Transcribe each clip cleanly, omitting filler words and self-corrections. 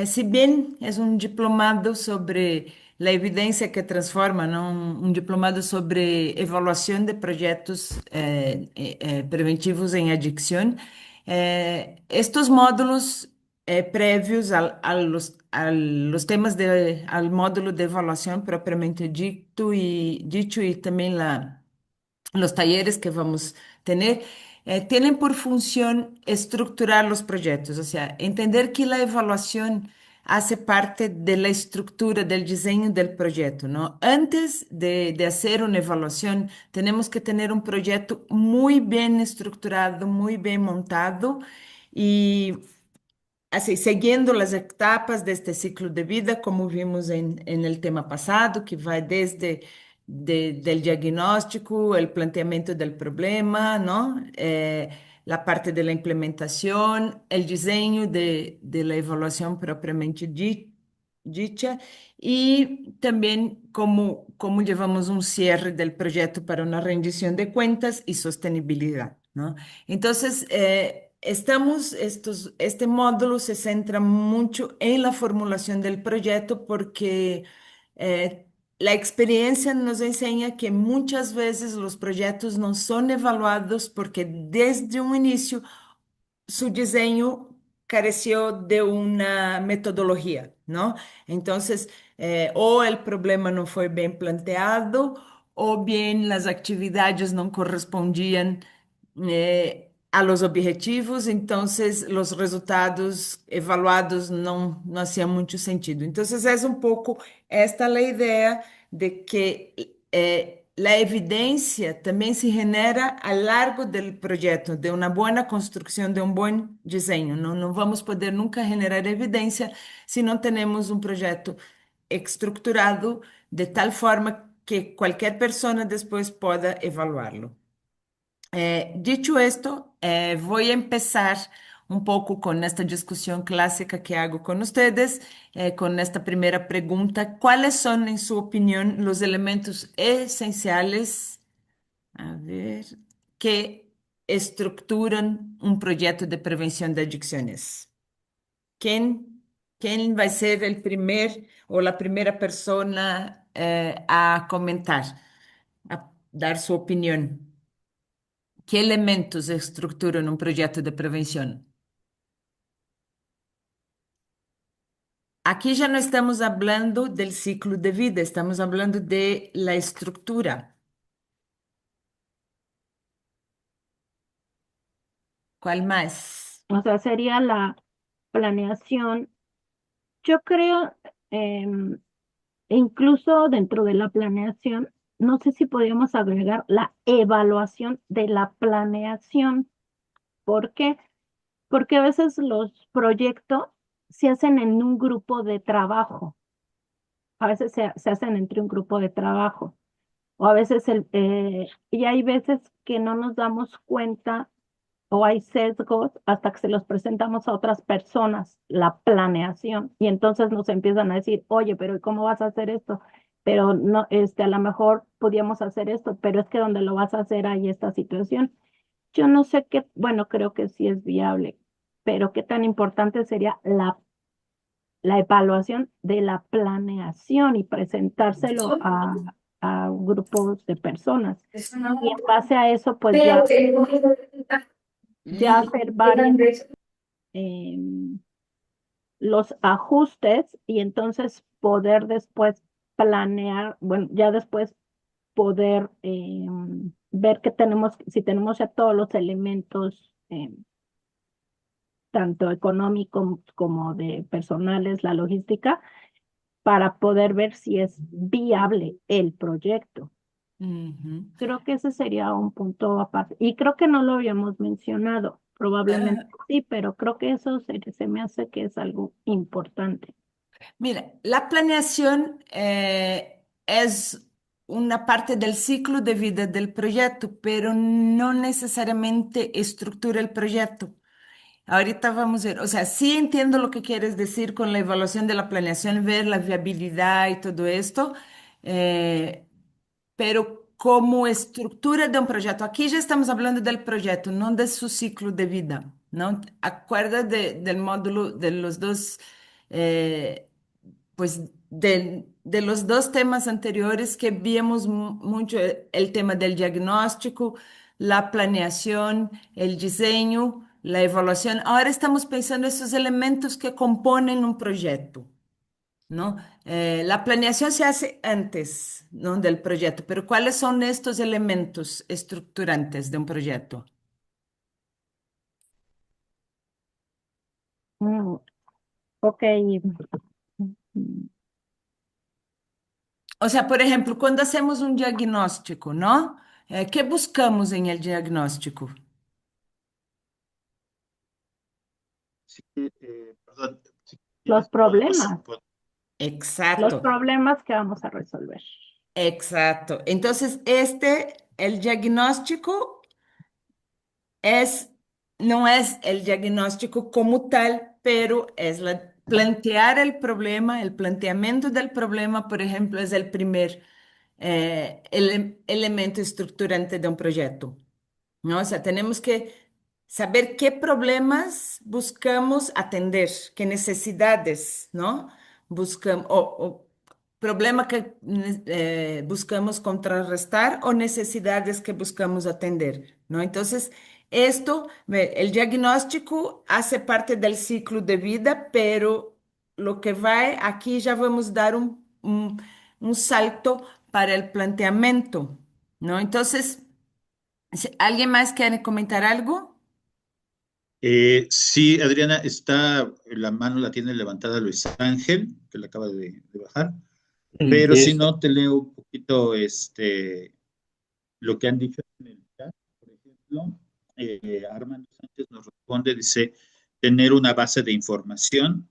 Si bien es un diplomado sobre la evidencia que transforma, ¿no? Un diplomado sobre evaluación de proyectos preventivos en adicción, estos módulos previos a los temas al módulo de evaluación propiamente dicho y también los talleres que vamos a tener, tienen por función estructurar los proyectos, o sea, entender que la evaluación hace parte de la estructura del diseño del proyecto, ¿no? Antes de hacer una evaluación, tenemos que tener un proyecto muy bien estructurado, muy bien montado y así, siguiendo las etapas de este ciclo de vida, como vimos en el tema pasado, que va desde del diagnóstico, el planteamiento del problema, ¿no? La parte de la implementación, el diseño de la evaluación propiamente dicha y también cómo llevamos un cierre del proyecto para una rendición de cuentas y sostenibilidad, ¿no? Entonces, este módulo se centra mucho en la formulación del proyecto porque eh, la experiencia nos enseña que muchas veces los proyectos no son evaluados porque desde un inicio su diseño careció de una metodología, ¿no? Entonces, o el problema no fue bien planteado, o bien las actividades no correspondían a los objetivos, entonces los resultados evaluados no hacían mucho sentido. Entonces, es un poco esta la idea de que la evidencia también se genera a lo largo del proyecto, de una buena construcción, de un buen diseño. No vamos a poder nunca generar evidencia si no tenemos un proyecto estructurado de tal forma que cualquier persona después pueda evaluarlo. Dicho esto, voy a empezar un poco con esta discusión clásica que hago con ustedes, con esta primera pregunta. ¿Cuáles son, en su opinión, los elementos esenciales, a ver, que estructuran un proyecto de prevención de adicciones? ¿Quién, quién va a ser el primer o la primera persona a comentar, a dar su opinión? ¿Qué elementos estructuran un proyecto de prevención? Aquí ya no estamos hablando del ciclo de vida, estamos hablando de la estructura. ¿Cuál más? O sea, sería la planeación. Yo creo, em, incluso dentro de la planeación, no sé si podríamos agregar la evaluación de la planeación. ¿Por qué? Porque a veces los proyectos se hacen en un grupo de trabajo, a veces se hacen entre un grupo de trabajo, o a veces y hay veces que no nos damos cuenta o hay sesgos hasta que se los presentamos a otras personas, la planeación, y entonces nos empiezan a decir, oye, pero ¿y cómo vas a hacer esto? Pero no, a lo mejor podíamos hacer esto, pero es que donde lo vas a hacer hay esta situación. Yo no sé qué, bueno, creo que sí es viable, pero qué tan importante sería la evaluación de la planeación y presentárselo a grupos de personas. Y en base a eso, pues ya Y hacer em, los ajustes y entonces poder después planear, bueno, ya después poder ver que tenemos, si tenemos ya todos los elementos, tanto económicos como de personales, la logística, para poder ver si es viable el proyecto. ujú. Creo que ese sería un punto aparte. Y creo que no lo habíamos mencionado. Probablemente Ah, sí, pero creo que eso se me hace que es algo importante. mira, la planeación es una parte del ciclo de vida del proyecto, pero no necesariamente estructura el proyecto. Ahorita vamos a ver, o sea, sí entiendo lo que quieres decir con la evaluación de la planeación, ver la viabilidad y todo esto, eh, pero como estructura de un proyecto, aquí ya estamos hablando del proyecto, no de su ciclo de vida, ¿no? Acuerda del módulo de los dos eh, pues de los dos temas anteriores que vimos mucho, el tema del diagnóstico, la planeación, el diseño, la evaluación. Ahora estamos pensando esos elementos que componen un proyecto, ¿no? La planeación se hace antes, ¿no? del proyecto, pero ¿cuáles son estos elementos estructurantes de un proyecto? Mm, ok. Mm, O sea, por ejemplo, cuando hacemos un diagnóstico, ¿no? ¿Qué buscamos en el diagnóstico? Sí, perdón, si Los quieres problemas, los Exacto, problemas que vamos a resolver. exacto. Entonces, el diagnóstico es, no es el diagnóstico como tal, pero es plantear el problema, el planteamiento del problema, por ejemplo, es el primer elemento estructurante de un proyecto. ¿No? O sea, tenemos que saber qué problemas buscamos atender, qué necesidades, ¿no? Buscamos, o problema que buscamos contrarrestar o necesidades que buscamos atender, ¿no? Entonces, el diagnóstico hace parte del ciclo de vida, pero lo que va aquí ya vamos a dar un salto para el planteamiento, ¿no? Entonces, ¿alguien más quiere comentar algo? sí, Adriana, está, la mano la tiene levantada Luis Ángel, que la acaba de bajar, pero si Este, no, te leo un poquito lo que han dicho en el chat, por ejemplo. Armando Sánchez nos responde, dice, tener una base de información.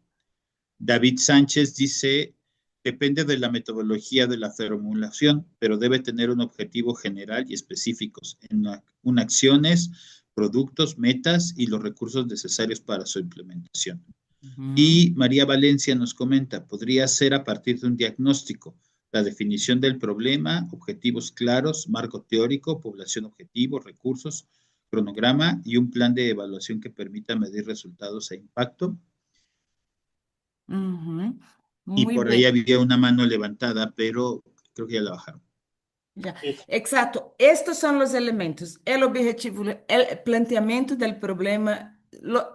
David Sánchez dice, depende de la metodología de la formulación, pero debe tener un objetivo general y específicos en acciones, productos, metas y los recursos necesarios para su implementación. Ujú, Y María Valencia nos comenta, podría ser a partir de un diagnóstico, la definición del problema, objetivos claros, marco teórico, población objetivo, recursos, cronograma y un plan de evaluación que permita medir resultados e impacto. ujú. Y Muy por ahí bien. había una mano levantada, pero creo que ya la bajaron. Ya. es- Exacto. Estos son los elementos. El objetivo, el planteamiento del problema,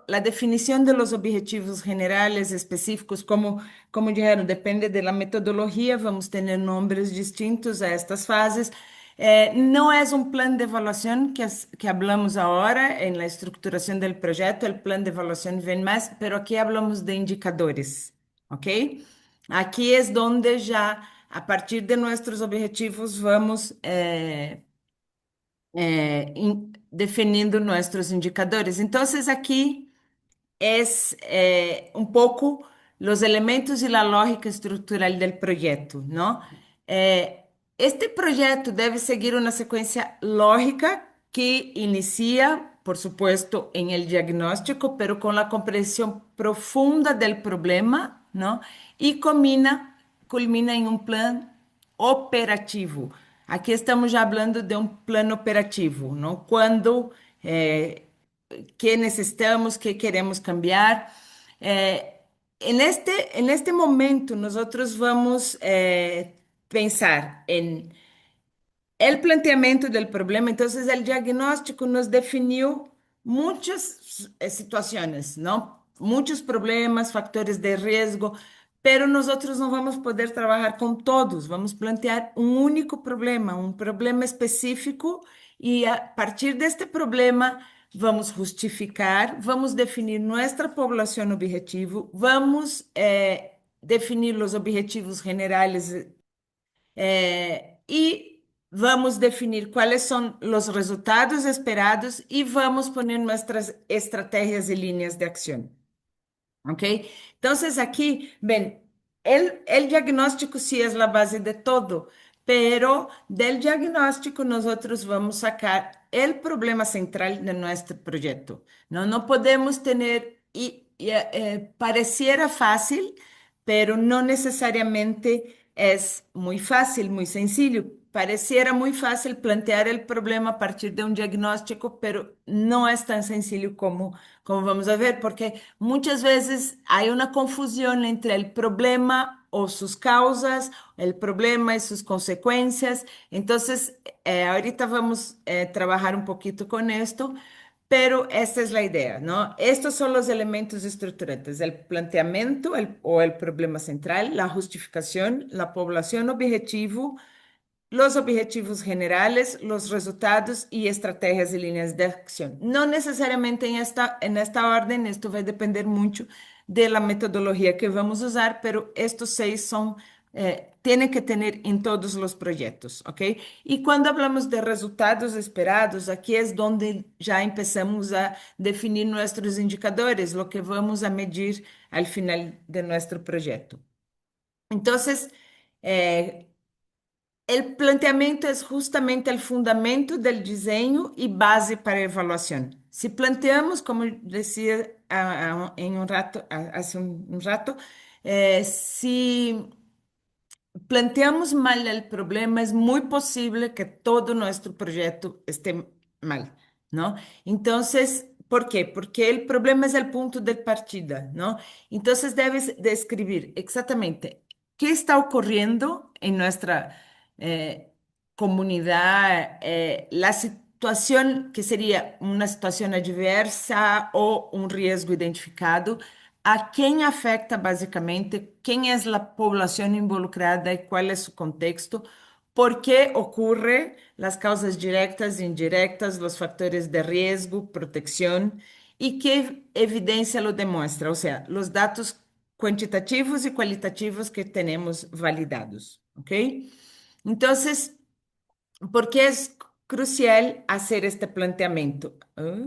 la definición de los objetivos generales, específicos, como dijeron, depende de la metodología, vamos a tener nombres distintos a estas fases. No es un plan de evaluación que hablamos ahora en la estructuración del proyecto, el plan de evaluación viene más, pero aquí hablamos de indicadores, ¿ok? Aquí es donde ya, a partir de nuestros objetivos, vamos definiendo nuestros indicadores. Entonces, aquí es un poco los elementos y la lógica estructural del proyecto, ¿no? Este proyecto debe seguir una secuencia lógica que inicia, por supuesto, en el diagnóstico, pero con la comprensión profunda del problema, ¿no? Y culmina en un plan operativo. Aqui estamos já falando de um plano operativo, não? Quando, que necessitamos, que queremos cambiar. En este momento, nosotros vamos pensar en el planteamiento del problema. Entonces, el diagnóstico nos definió muchas situaciones, ¿no? Muchos problemas, factores de riesgo, pero nosotros no vamos a poder trabajar con todos. Vamos a plantear un único problema, un problema específico, y a partir de este problema vamos justificar, vamos definir nuestra población objetivo, vamos definir los objetivos generales y vamos definir cuáles son los resultados esperados y vamos poner nuestras estrategias y líneas de acción. ¿Ok? Entonces aquí, ven, el diagnóstico sí es la base de todo, pero del diagnóstico nosotros vamos a sacar el problema central de nuestro proyecto. No, no podemos tener, pareciera fácil, pero no necesariamente es muy fácil, muy sencillo. Pareciera muy fácil plantear el problema a partir de un diagnóstico, pero no es tan sencillo como vamos a ver, porque muchas veces hay una confusión entre el problema o sus causas, el problema y sus consecuencias. Entonces, ahorita vamos a trabajar un poquito con esto. Pero esta es la idea, ¿no? Estos son los elementos estructurantes: el planteamiento o el problema central, la justificación, la población objetivo, los objetivos generales, los resultados y estrategias y líneas de acción. No necesariamente en esta orden, esto va a depender mucho de la metodología que vamos a usar, pero estos seis son, tienen que tener en todos los proyectos, ¿ok? Y cuando hablamos de resultados esperados, aquí es donde ya empezamos a definir nuestros indicadores, lo que vamos a medir al final de nuestro proyecto. Entonces, eh, el planteamiento es justamente el fundamento del diseño y base para a evaluación. Si planteamos, como decía en un rato, hace un rato, si planteamos mal el problema, es muy posible que todo nuestro proyecto esté mal, ¿no? Entonces, ¿por qué? Porque el problema es el punto de partida, ¿no? Entonces, debes describir exactamente qué está ocurriendo en nuestra comunidad, la situación que sería una situación adversa o un riesgo identificado, a quién afecta básicamente, quién es la población involucrada y cuál es su contexto, por qué ocurre, las causas directas e indirectas, los factores de riesgo, protección y qué evidencia lo demuestra, o sea, los datos cuantitativos y cualitativos que tenemos validados, ¿ok? Entonces, ¿por qué es crucial hacer este planteamiento? ¿Ah?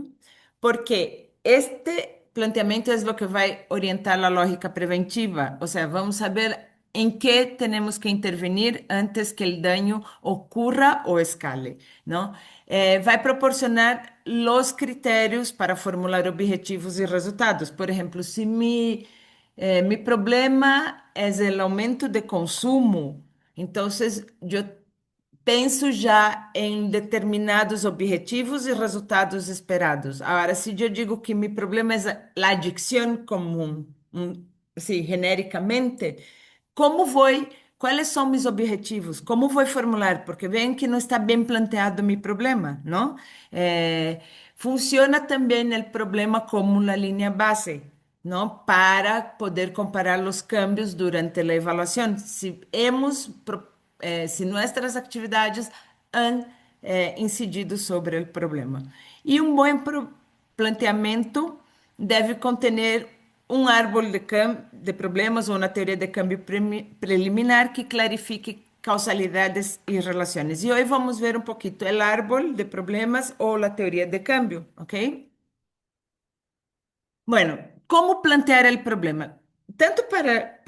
Porque este planteamiento es lo que va a orientar la lógica preventiva, o sea, vamos a ver en qué tenemos que intervenir antes que el daño ocurra o escale, ¿no? Va a proporcionar los criterios para formular objetivos y resultados. Por ejemplo, si mi problema es el aumento de consumo, entonces yo penso já em determinados objetivos e resultados esperados. Agora, se eu digo que meu problema é a adicção comum, assim, genericamente, como vou, quais são meus objetivos? Como vou formular? Porque veem que não está bem planteado meu problema, não? Funciona também o problema como uma linha base, não? Para poder comparar os cambios durante a avaliação. Se hemos se nossas atividades han incidido sobre o problema. E um bom planteamento deve conter um árbol de problemas ou uma teoria de câmbio preliminar que clarifique causalidades e relações. E hoje vamos ver um pouquinho o árbol de problemas ou a teoria de câmbio, ¿ok? Bueno, ¿cómo plantear el problema? Tanto para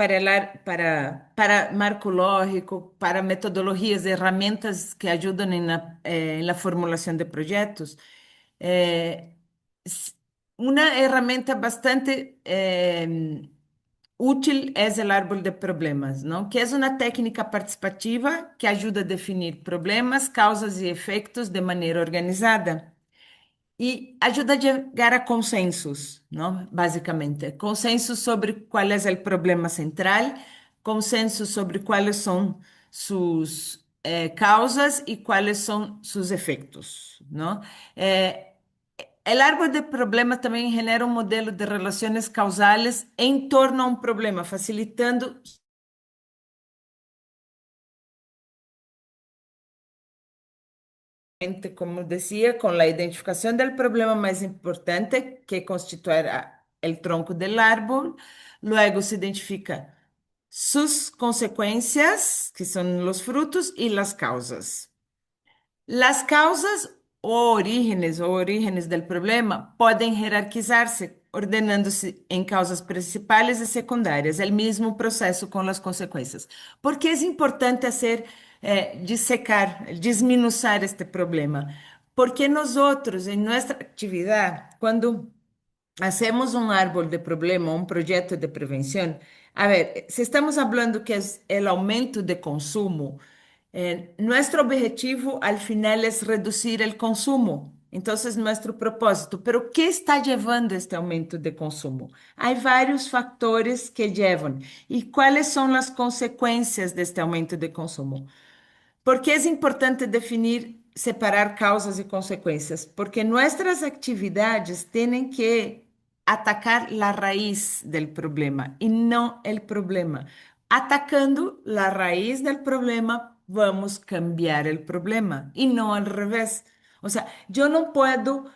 marco lógico, para metodologias, herramientas que ayudan en la formulación de proyectos. eh, s- una herramienta bastante útil es el árbol de problemas, ¿no? Que es una técnica participativa que ayuda a definir problemas, causas y efectos de manera organizada. E ajuda a chegar a consensos, não? Basicamente, consenso sobre qual é o problema central, consenso sobre quais são suas causas e quais são seus efeitos, não? O árbol de problema também genera um modelo de relações causales em torno a um problema, facilitando, como decía, con la identificación del problema más importante que constituirá el tronco del árbol. Luego se identifica sus consecuencias, que son los frutos, y las causas. Las causas o orígenes del problema pueden jerarquizarse, ordenándose en causas principales y secundarias, el mismo proceso con las consecuencias. ¿Por qué es importante hacer, disecar, disminuzar este problema? Porque nosotros, en nuestra actividad, cuando hacemos un árbol de problema, un proyecto de prevención, a ver, si estamos hablando que es el aumento de consumo, nuestro objetivo al final es reducir el consumo. Entonces, nuestro propósito, pero ¿qué está llevando este aumento de consumo? Hay varios factores que llevan. ¿Y cuáles son las consecuencias de este aumento de consumo? ¿Por qué es importante definir, separar causas y consecuencias? Porque nuestras actividades tienen que atacar la raíz del problema y no el problema. Atacando la raíz del problema, vamos a cambiar el problema y no al revés. O sea, yo no puedo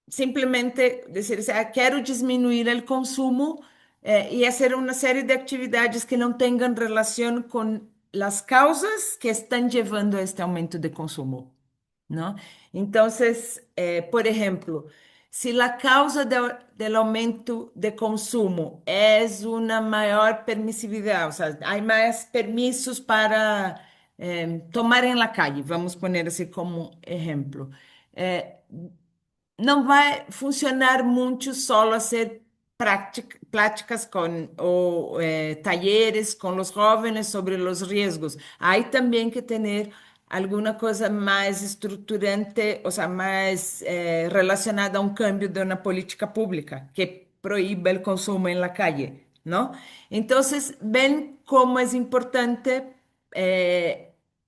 simplemente decir, o sea, quiero disminuir el consumo y hacer una serie de actividades que no tengan relación con las causas que están llevando a este aumento de consumo, ¿no? Entonces, por ejemplo, si la causa del aumento de consumo es una mayor permisividad, o sea, hay más permisos para tomar en la calle, vamos a poner así como ejemplo. Eh, não vai funcionar muito solo hacer prácticas con, o talleres con los jóvenes sobre los riesgos. Hay también que tener alguna cosa más estructurante, o sea, más relacionada a un cambio de una política pública que prohíba el consumo en la calle, ¿no? Entonces, ven cómo es importante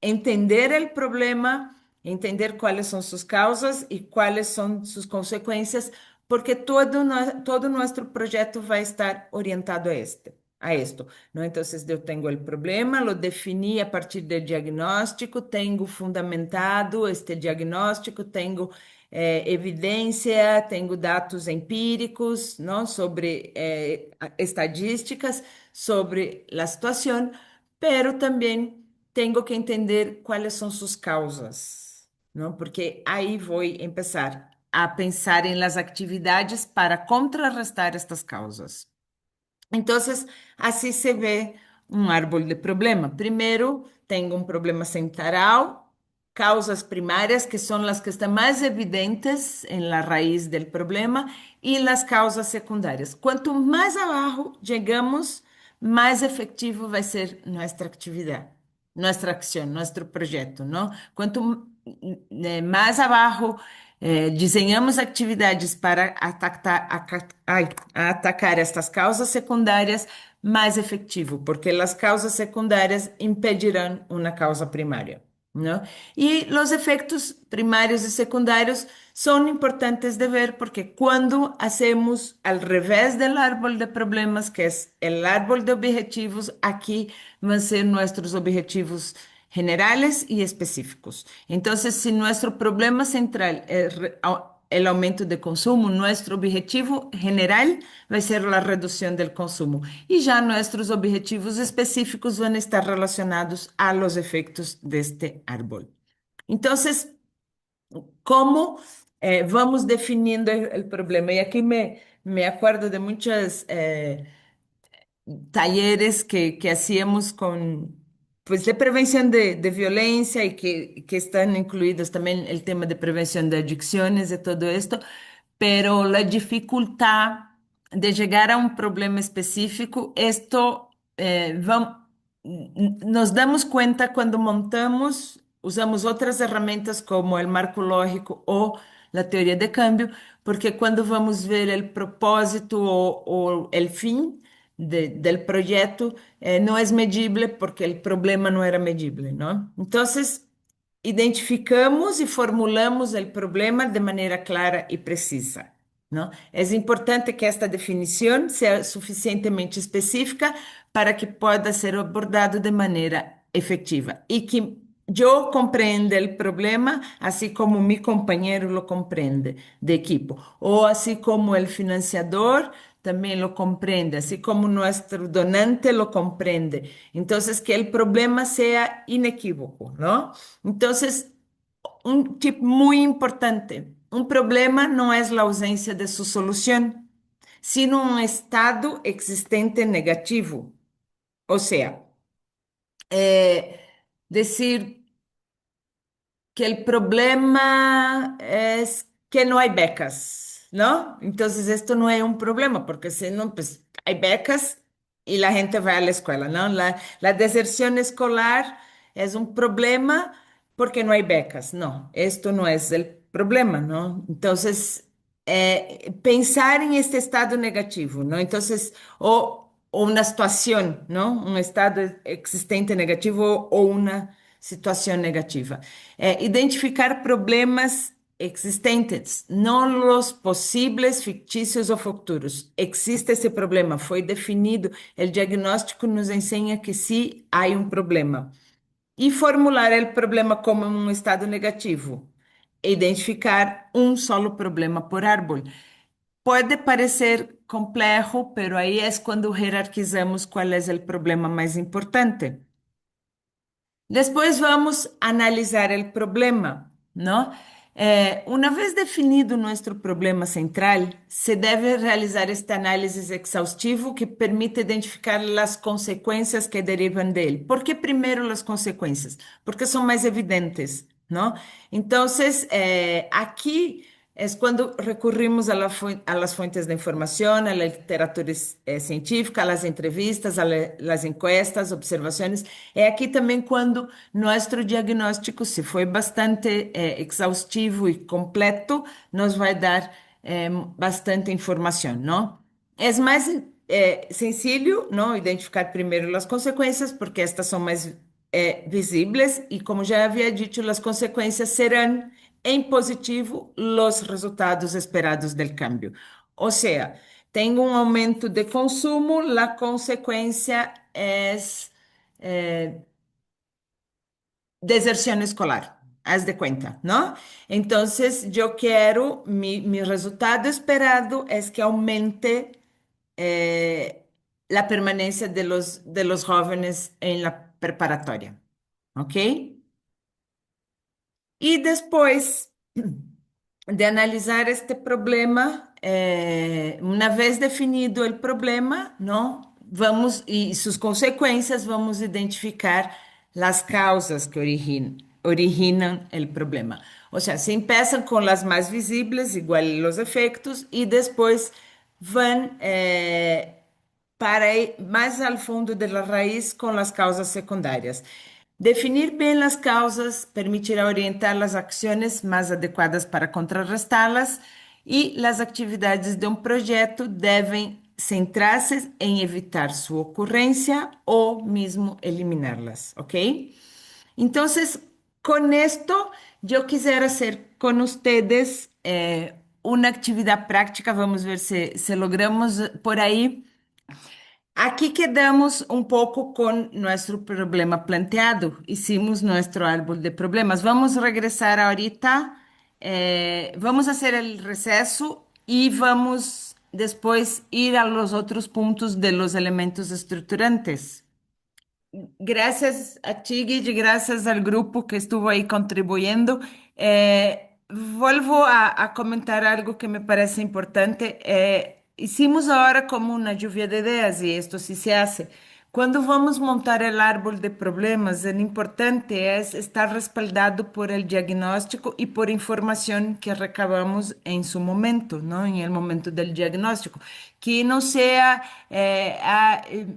entender el problema, entender cuáles son sus causas y cuáles son sus consecuencias, porque todo nuestro proyecto va a estar orientado a esto, ¿no? Entonces, yo tengo el problema, lo definí a partir del diagnóstico, tengo fundamentado este diagnóstico, tengo evidencia, tengo datos empíricos, ¿no? Sobre estadísticas sobre la situación, pero también tengo que entender cuáles son sus causas, ¿no? Porque ahí voy a empezar a pensar en las actividades para contrarrestar estas causas. Entonces, así se ve un árbol de problema. Primero, tengo un problema central, causas primarias, que son las que están más evidentes en la raíz del problema, y las causas secundarias. Cuanto más abajo llegamos, más efectivo va a ser nuestra actividad, nuestra acción, nuestro proyecto, ¿no? Cuanto más abajo desenhamos atividades para atacar estas causas secundárias, mais efetivo, porque as causas secundárias impedirão uma causa primária, ¿no? E os efeitos primários e secundários são importantes de ver porque quando hacemos al revés del árbol de problemas, que é o árbol de objetivos, aqui vão ser nossos objetivos generales y específicos. Entonces, si nuestro problema central es el aumento de consumo, nuestro objetivo general va a ser la reducción del consumo. Y ya nuestros objetivos específicos van a estar relacionados a los efectos de este árbol. Entonces, ¿cómo vamos definiendo el problema? Y aquí me acuerdo de muchas talleres que hacíamos con, pues, de prevención de violencia y que están incluidos también el tema de prevención de adicciones y todo esto, pero la dificultad de llegar a un problema específico, esto nos damos cuenta cuando montamos, usamos otras herramientas como el marco lógico o la teoría de cambio, porque cuando vamos ver el propósito o el fin del proyecto, no es medible porque el problema no era medible, ¿no? Entonces, identificamos y formulamos el problema de manera clara y precisa, ¿no? Es importante que esta definición sea suficientemente específica para que pueda ser abordado de manera efectiva y que yo comprenda el problema así como mi compañero lo comprende de equipo, o así como el financiador también lo comprende, así como nuestro donante lo comprende. Entonces, que el problema sea inequívoco, ¿no? Entonces, un tip muy importante, un problema no es la ausencia de su solución, sino un estado existente negativo. O sea, decir que el problema es que no hay becas. ¿no? Entonces esto no es un problema, porque si no, pues hay becas y la gente va a la escuela, ¿no? La deserción escolar es un problema porque no hay becas, no, esto no es el problema, ¿no? Entonces, pensar en este estado negativo, ¿no? Entonces, o una situación, ¿no? Un estado existente negativo o una situación negativa. Identificar problemas existentes, no los posibles, fictícios ou futuros. Existe esse problema, foi definido. O diagnóstico nos ensina que sim, há um problema. E formular o problema como um estado negativo. Identificar um solo problema por árbol. Pode parecer complexo, pero aí é quando hierarquizamos qual é o problema mais importante. Después vamos a analizar el problema, ¿no? Una vez definido nuestro problema central, se debe realizar este análisis exhaustivo que permite identificar las consecuencias que derivan de él. ¿Por qué primero las consecuencias? Porque son más evidentes, ¿no? Entonces, aquí es cuando recurrimos a, a las fuentes de información, a la literatura científica, a las entrevistas, a las encuestas, observaciones. Es aquí también cuando nuestro diagnóstico, si fue bastante exhaustivo y completo, nos va a dar bastante información, ¿no? Es más sencillo, ¿no? Identificar primero las consecuencias, porque estas son más visibles y como ya había dicho, las consecuencias serán en positivo los resultados esperados del cambio. O sea, tengo un aumento de consumo, la consecuencia es deserción escolar. Haz de cuenta, ¿no? Entonces, yo quiero, mi resultado esperado es que aumente la permanencia de los jóvenes en la preparatoria, ¿ok? Y después de analisar este problema, una vez definido el problema, ¿no? Vamos, y sus consecuencias, vamos a identificar las causas que originan el problema. O sea, se empiezan con las más visibles, igual los efectos, y después van para ir más al fondo de la raíz con las causas secundarias. Definir bem as causas permitirá orientar as ações mais adequadas para contrarrestá-las e as atividades de um projeto devem centrar-se em evitar sua ocorrência ou mesmo eliminá-las, ¿ok? Então, com esto, eu quisiera hacer com ustedes uma atividade prática, vamos ver se logramos por aí. Aquí quedamos un poco con nuestro problema planteado. Hicimos nuestro árbol de problemas. Vamos a regresar ahorita. Vamos a hacer el receso y vamos después ir a los otros puntos de los elementos estructurantes. Gracias a ti, Guille, gracias al grupo que estuvo ahí contribuyendo. Vuelvo a comentar algo que me parece importante. Hicimos ahora como una lluvia de ideas y esto sí se hace. Cuando vamos a montar el árbol de problemas, lo importante es estar respaldado por el diagnóstico y por información que recabamos en su momento, ¿no? En el momento del diagnóstico. Que no sea,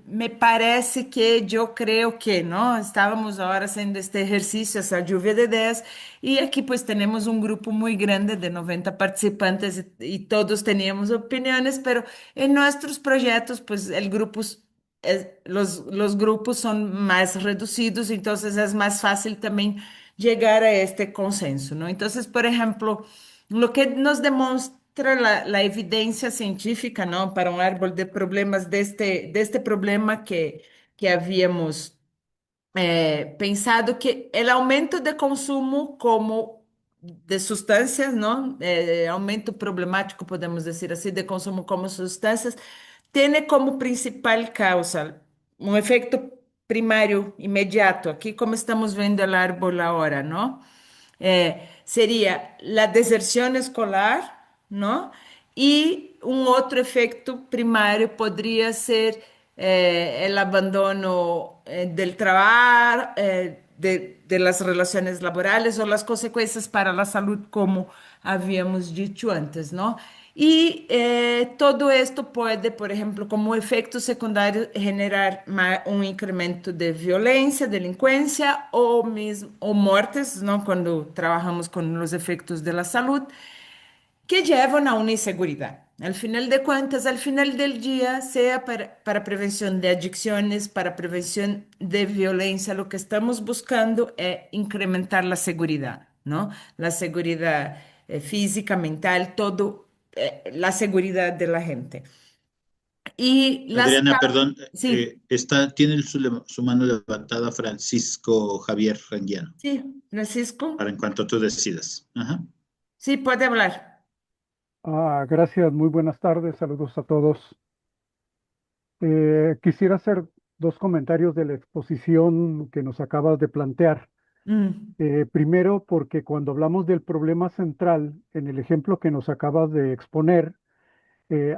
me parece que yo creo que, ¿no? Estábamos ahora haciendo este ejercicio, esa lluvia de ideas, y aquí pues tenemos un grupo muy grande de 90 participantes y todos teníamos opiniones, pero en nuestros proyectos pues el grupo los grupos son más reducidos, entonces es más fácil también llegar a este consenso, ¿no? Entonces, por ejemplo, lo que nos demuestra la evidencia científica, ¿no? Para un árbol de problemas de este problema que habíamos pensado que el aumento de consumo como de sustancias, ¿no? Aumento problemático, podemos decir así, de consumo como sustancias, tiene como principal causa un efecto primario inmediato, aquí como estamos viendo el árbol ahora, ¿no? Sería la deserción escolar, ¿no? Y un otro efecto primario podría ser el abandono del trabajo, de las relaciones laborales o las consecuencias para la salud, como habíamos dicho antes, ¿no? Y todo esto puede, por ejemplo, como efecto secundario, generar un incremento de violencia, delincuencia o muertes, ¿no? Cuando trabajamos con los efectos de la salud que llevan a una inseguridad. Al final de cuentas, al final del día, sea para prevención de adicciones, para prevención de violencia, lo que estamos buscando es incrementar la seguridad, ¿no? La seguridad física, mental, todo, la seguridad de la gente. Y Adriana, perdón, sí, tiene su mano levantada Francisco Javier Ranguiano, sí, Francisco, para en cuanto tú decidas. Ajá. sí, puede hablar. Gracias, muy buenas tardes, saludos a todos. Quisiera hacer dos comentarios de la exposición que nos acabas de plantear. Mm, Primero, porque cuando hablamos del problema central, en el ejemplo que nos acabas de exponer,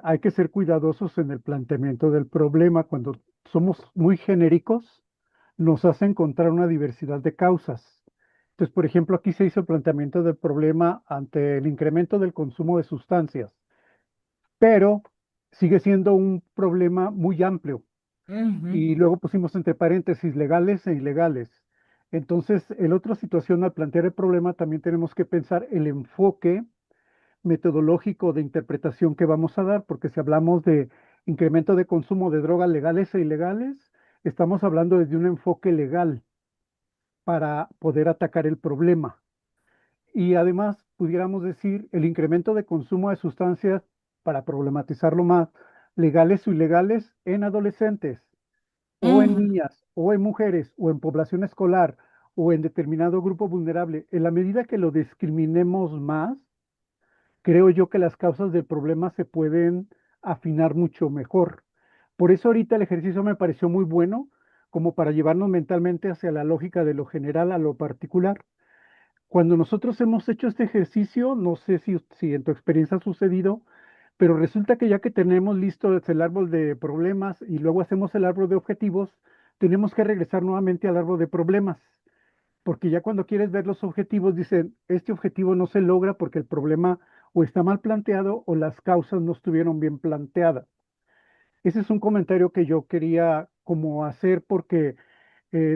hay que ser cuidadosos en el planteamiento del problema. Cuando somos muy genéricos, nos hace encontrar una diversidad de causas. Entonces, por ejemplo, aquí se hizo el planteamiento del problema ante el incremento del consumo de sustancias, pero sigue siendo un problema muy amplio. ujú, Y luego pusimos entre paréntesis legales e ilegales. Entonces, en otra situación, al plantear el problema, también tenemos que pensar el enfoque metodológico de interpretación que vamos a dar, porque si hablamos de incremento de consumo de drogas legales e ilegales, estamos hablando desde un enfoque legal para poder atacar el problema. Y además, pudiéramos decir el incremento de consumo de sustancias, para problematizarlo más, legales o ilegales en adolescentes, o en ujú, niñas, o en mujeres, o en población escolar, o en determinado grupo vulnerable. En la medida que lo discriminemos más, creo yo que las causas del problema se pueden afinar mucho mejor. Por eso ahorita el ejercicio me pareció muy bueno, como para llevarnos mentalmente hacia la lógica de lo general a lo particular. Cuando nosotros hemos hecho este ejercicio, no sé si en tu experiencia ha sucedido, pero resulta que ya que tenemos listo el árbol de problemas y luego hacemos el árbol de objetivos, tenemos que regresar nuevamente al árbol de problemas, porque ya cuando quieres ver los objetivos, dicen, este objetivo no se logra porque el problema o está mal planteado o las causas no estuvieron bien planteadas. Ese es un comentario que yo quería como hacer porque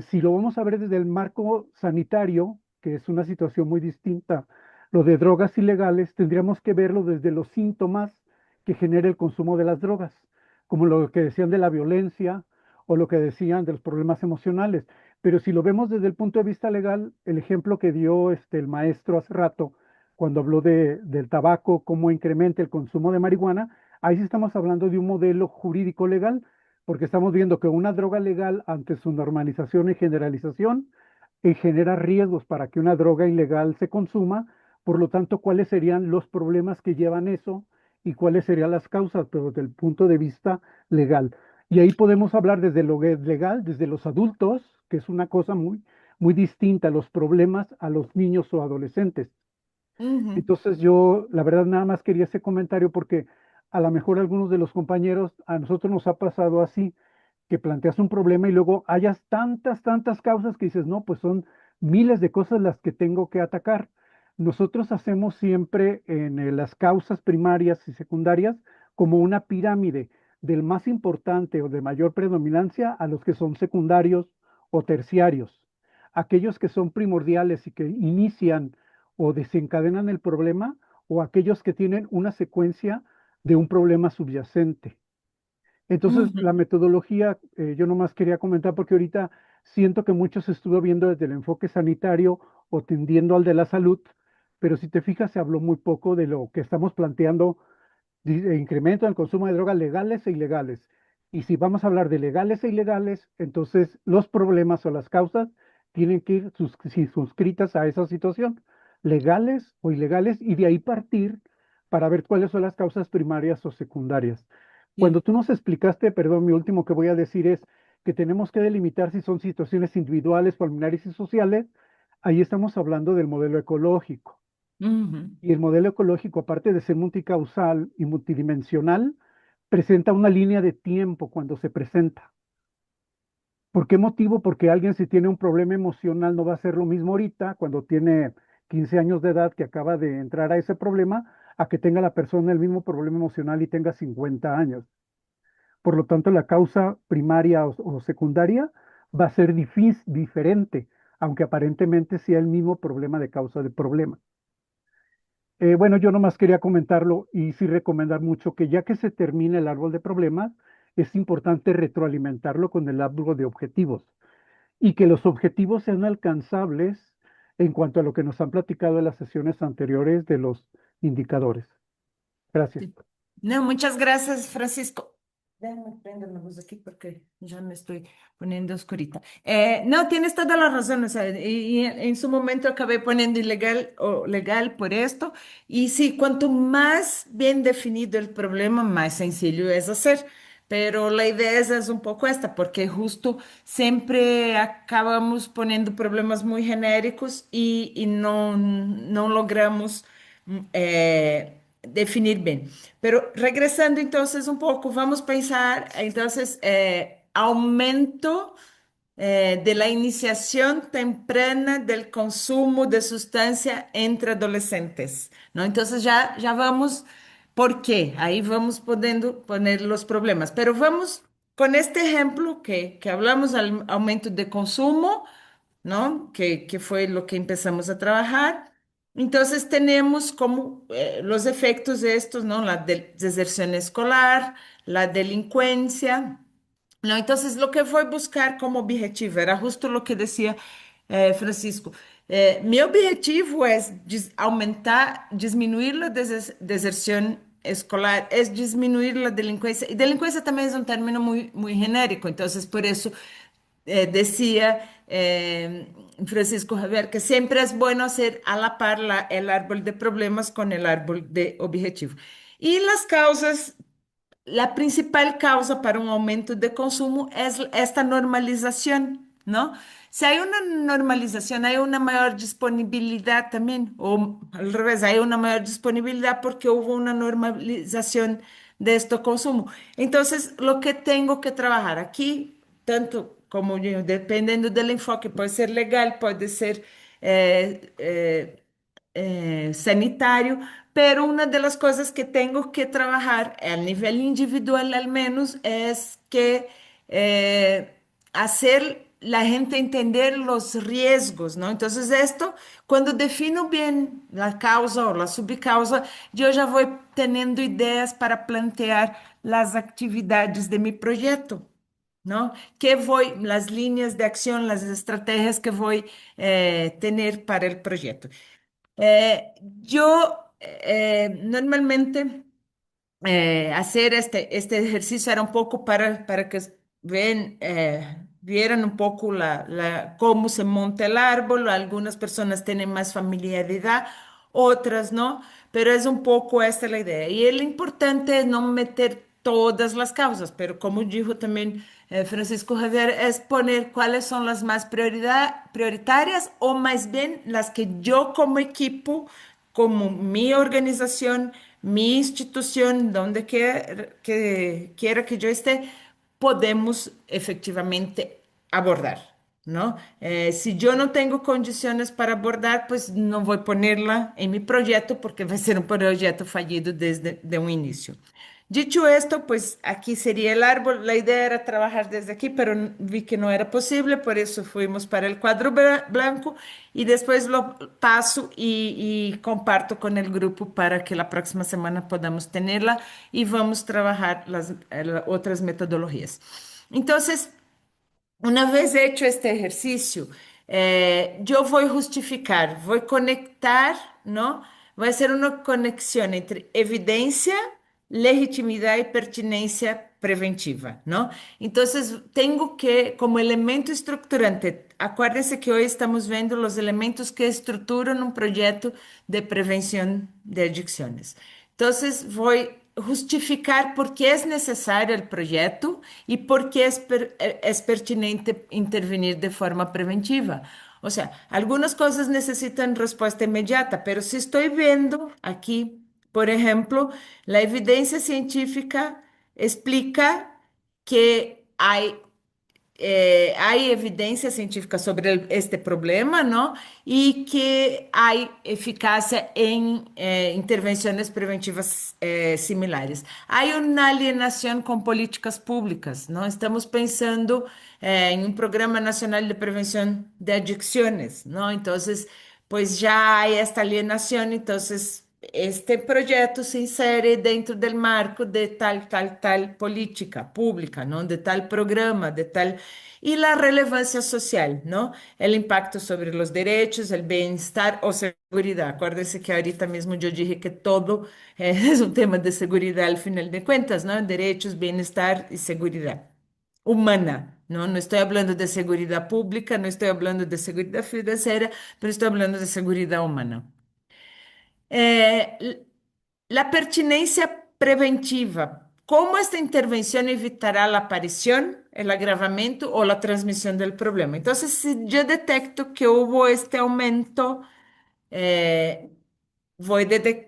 si lo vamos a ver desde el marco sanitario, que es una situación muy distinta, lo de drogas ilegales, tendríamos que verlo desde los síntomas que genera el consumo de las drogas, como lo que decían de la violencia o lo que decían de los problemas emocionales. Pero si lo vemos desde el punto de vista legal, el ejemplo que dio el maestro hace rato, cuando habló del tabaco, cómo incrementa el consumo de marihuana, ahí sí estamos hablando de un modelo jurídico legal porque estamos viendo que una droga legal, ante su normalización y generalización, genera riesgos para que una droga ilegal se consuma. Por lo tanto, ¿cuáles serían los problemas que llevan eso y cuáles serían las causas, pero desde el punto de vista legal? Y ahí podemos hablar desde lo legal, desde los adultos, que es una cosa muy, muy distinta a los problemas a los niños o adolescentes. ujú. Entonces yo, la verdad, nada más quería ese comentario porque a lo mejor algunos de los compañeros, a nosotros nos ha pasado así, que planteas un problema y luego hayas tantas causas que dices, no, pues son miles de cosas las que tengo que atacar. Nosotros hacemos siempre en las causas primarias y secundarias como una pirámide del más importante o de mayor predominancia a los que son secundarios o terciarios. Aquellos que son primordiales y que inician o desencadenan el problema o aquellos que tienen una secuencia de un problema subyacente. Entonces, Ujú, la metodología, yo nomás quería comentar porque ahorita siento que mucho se estuvo viendo desde el enfoque sanitario o tendiendo al de la salud, pero si te fijas, se habló muy poco de lo que estamos planteando, incremento en el consumo de drogas legales e ilegales. Y si vamos a hablar de legales e ilegales, entonces los problemas o las causas tienen que ir suscritas a esa situación, legales o ilegales, y de ahí partir para ver cuáles son las causas primarias o secundarias. Cuando sí. tú nos explicaste, perdón, mi último que voy a decir es que tenemos que delimitar si son situaciones individuales, familiares y sociales, ahí estamos hablando del modelo ecológico. Ujú, Y el modelo ecológico, aparte de ser multicausal y multidimensional, presenta una línea de tiempo cuando se presenta. ¿Por qué motivo? Porque alguien si tiene un problema emocional no va a ser lo mismo ahorita, cuando tiene 15 años de edad, que acaba de entrar a ese problema, a que tenga la persona el mismo problema emocional y tenga 50 años. Por lo tanto, la causa primaria o secundaria va a ser diferente, aunque aparentemente sea el mismo problema de causa de problema. Bueno, yo nomás quería comentarlo y sí recomendar mucho que ya que se termine el árbol de problemas, es importante retroalimentarlo con el árbol de objetivos y que los objetivos sean alcanzables en cuanto a lo que nos han platicado en las sesiones anteriores de los indicadores. Gracias. Sí. No, muchas gracias, Francisco. Déjame prender la luz aquí porque ya me estoy poniendo oscurita. No, tienes toda la razón, o sea, y en su momento acabé poniendo ilegal o legal por esto. Y sí, cuanto más bien definido el problema, más sencillo es hacer. Pero la idea es un poco esta, porque justo siempre acabamos poniendo problemas muy genéricos y no logramos definir bien. Pero regresando entonces un poco, vamos a pensar entonces aumento de la iniciación temprana del consumo de sustancia entre adolescentes, ¿no? Entonces ya vamos, ¿por qué? Ahí vamos podiendo poner los problemas, pero vamos con este ejemplo que hablamos al aumento de consumo, ¿no? Que fue lo que empezamos a trabajar. Entonces tenemos como los efectos de estos, ¿no? La deserción escolar, la delincuencia, ¿no? Entonces lo que fue buscar como objetivo era justo lo que decía Francisco. Mi objetivo es aumentar, disminuir la deserción escolar, es disminuir la delincuencia. Y delincuencia también es un término muy genérico, entonces por eso decía Francisco Javier que siempre es bueno hacer a la par el árbol de problemas con el árbol de objetivo. Y las causas, la principal causa para un aumento de consumo es esta normalización, ¿no? Si hay una normalización, hay una mayor disponibilidad también, o al revés, hay una mayor disponibilidad porque hubo una normalización de este consumo. Entonces, lo que tengo que trabajar aquí, tanto como yo, dependiendo del enfoque, puede ser legal, puede ser eh, eh, sanitario, pero una de las cosas que tengo que trabajar a nivel individual al menos es que hacer la gente entender los riesgos, ¿no? Entonces esto, cuando defino bien la causa o la subcausa, yo ya voy teniendo ideas para plantear las actividades de mi proyecto. ¿No? ¿Qué voy, las líneas de acción, las estrategias que voy a tener para el proyecto? Yo normalmente hacer este ejercicio era un poco para que vieran un poco cómo se monta el árbol. Algunas personas tienen más familiaridad, otras no, pero es un poco esta la idea. Y lo importante es no meter todas las causas, pero como dijo también Francisco Javier, es poner cuáles son las más prioritarias o más bien las que yo como equipo, como mi organización, mi institución, donde quiera que yo esté, podemos efectivamente abordar, ¿no? Si yo no tengo condiciones para abordar, pues no voy a ponerla en mi proyecto porque va a ser un proyecto fallido desde de un inicio. Dicho esto, pues aquí sería el árbol. La idea era trabajar desde aquí, pero vi que no era posible, por eso fuimos para el cuadro blanco y después lo paso y comparto con el grupo para que la próxima semana podamos tenerla y vamos a trabajar las otras metodologías. Entonces, una vez hecho este ejercicio, yo voy a justificar, voy a conectar, ¿no? Voy a hacer una conexión entre evidencia, legitimidad y pertinencia preventiva, ¿no? Entonces, tengo que, como elemento estructurante, acuérdense que hoy estamos viendo los elementos que estructuran un proyecto de prevención de adicciones. Entonces, voy a justificar por qué es necesario el proyecto y por qué es pertinente intervenir de forma preventiva. O sea, algunas cosas necesitan respuesta inmediata, pero si estoy viendo aquí, por ejemplo, la evidencia científica explica que hay hay evidencia científica sobre este problema, ¿no? Y que hay eficacia en intervenciones preventivas similares. Hay una alienación con políticas públicas, ¿no? Estamos pensando en un programa nacional de prevención de adicciones, ¿no? Entonces, pues ya hay esta alienación, entonces este projeto se insere dentro del marco de tal política pública, ¿no? De tal programa, de tal... Y la relevancia social, ¿no? El impacto sobre los derechos, el bienestar o seguridad. Acuérdense que ahorita mismo yo dije que todo es un tema de seguridad al final de cuentas, ¿no? Derechos, bienestar y seguridad humana, ¿no? No estoy hablando de seguridad pública, no estoy hablando de seguridad financiera, pero estoy hablando de seguridad humana. Eh, la pertinencia preventiva. ¿Cómo esta intervención evitará la aparición, el agravamiento o la transmisión del problema? Entonces, si yo detecto que hubo este aumento, eh, voy a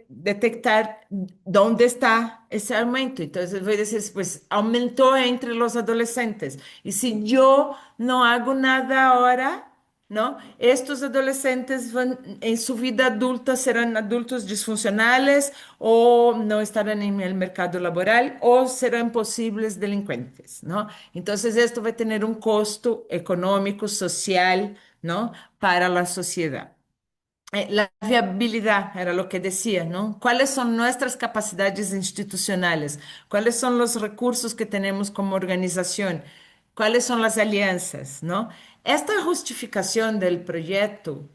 detectar dónde está ese aumento. Entonces voy a decir, pues aumentó entre los adolescentes. Y si yo no hago nada ahora, ¿no? Estos adolescentes van, en su vida adulta serán adultos disfuncionales o no estarán en el mercado laboral o serán posibles delincuentes, ¿no? Entonces esto va a tener un costo económico, social, ¿no? Para la sociedad. La viabilidad era lo que decía, ¿no? ¿Cuáles son nuestras capacidades institucionales? ¿Cuáles son los recursos que tenemos como organización? ¿Cuáles son las alianzas, ¿no? Esta justificación del proyecto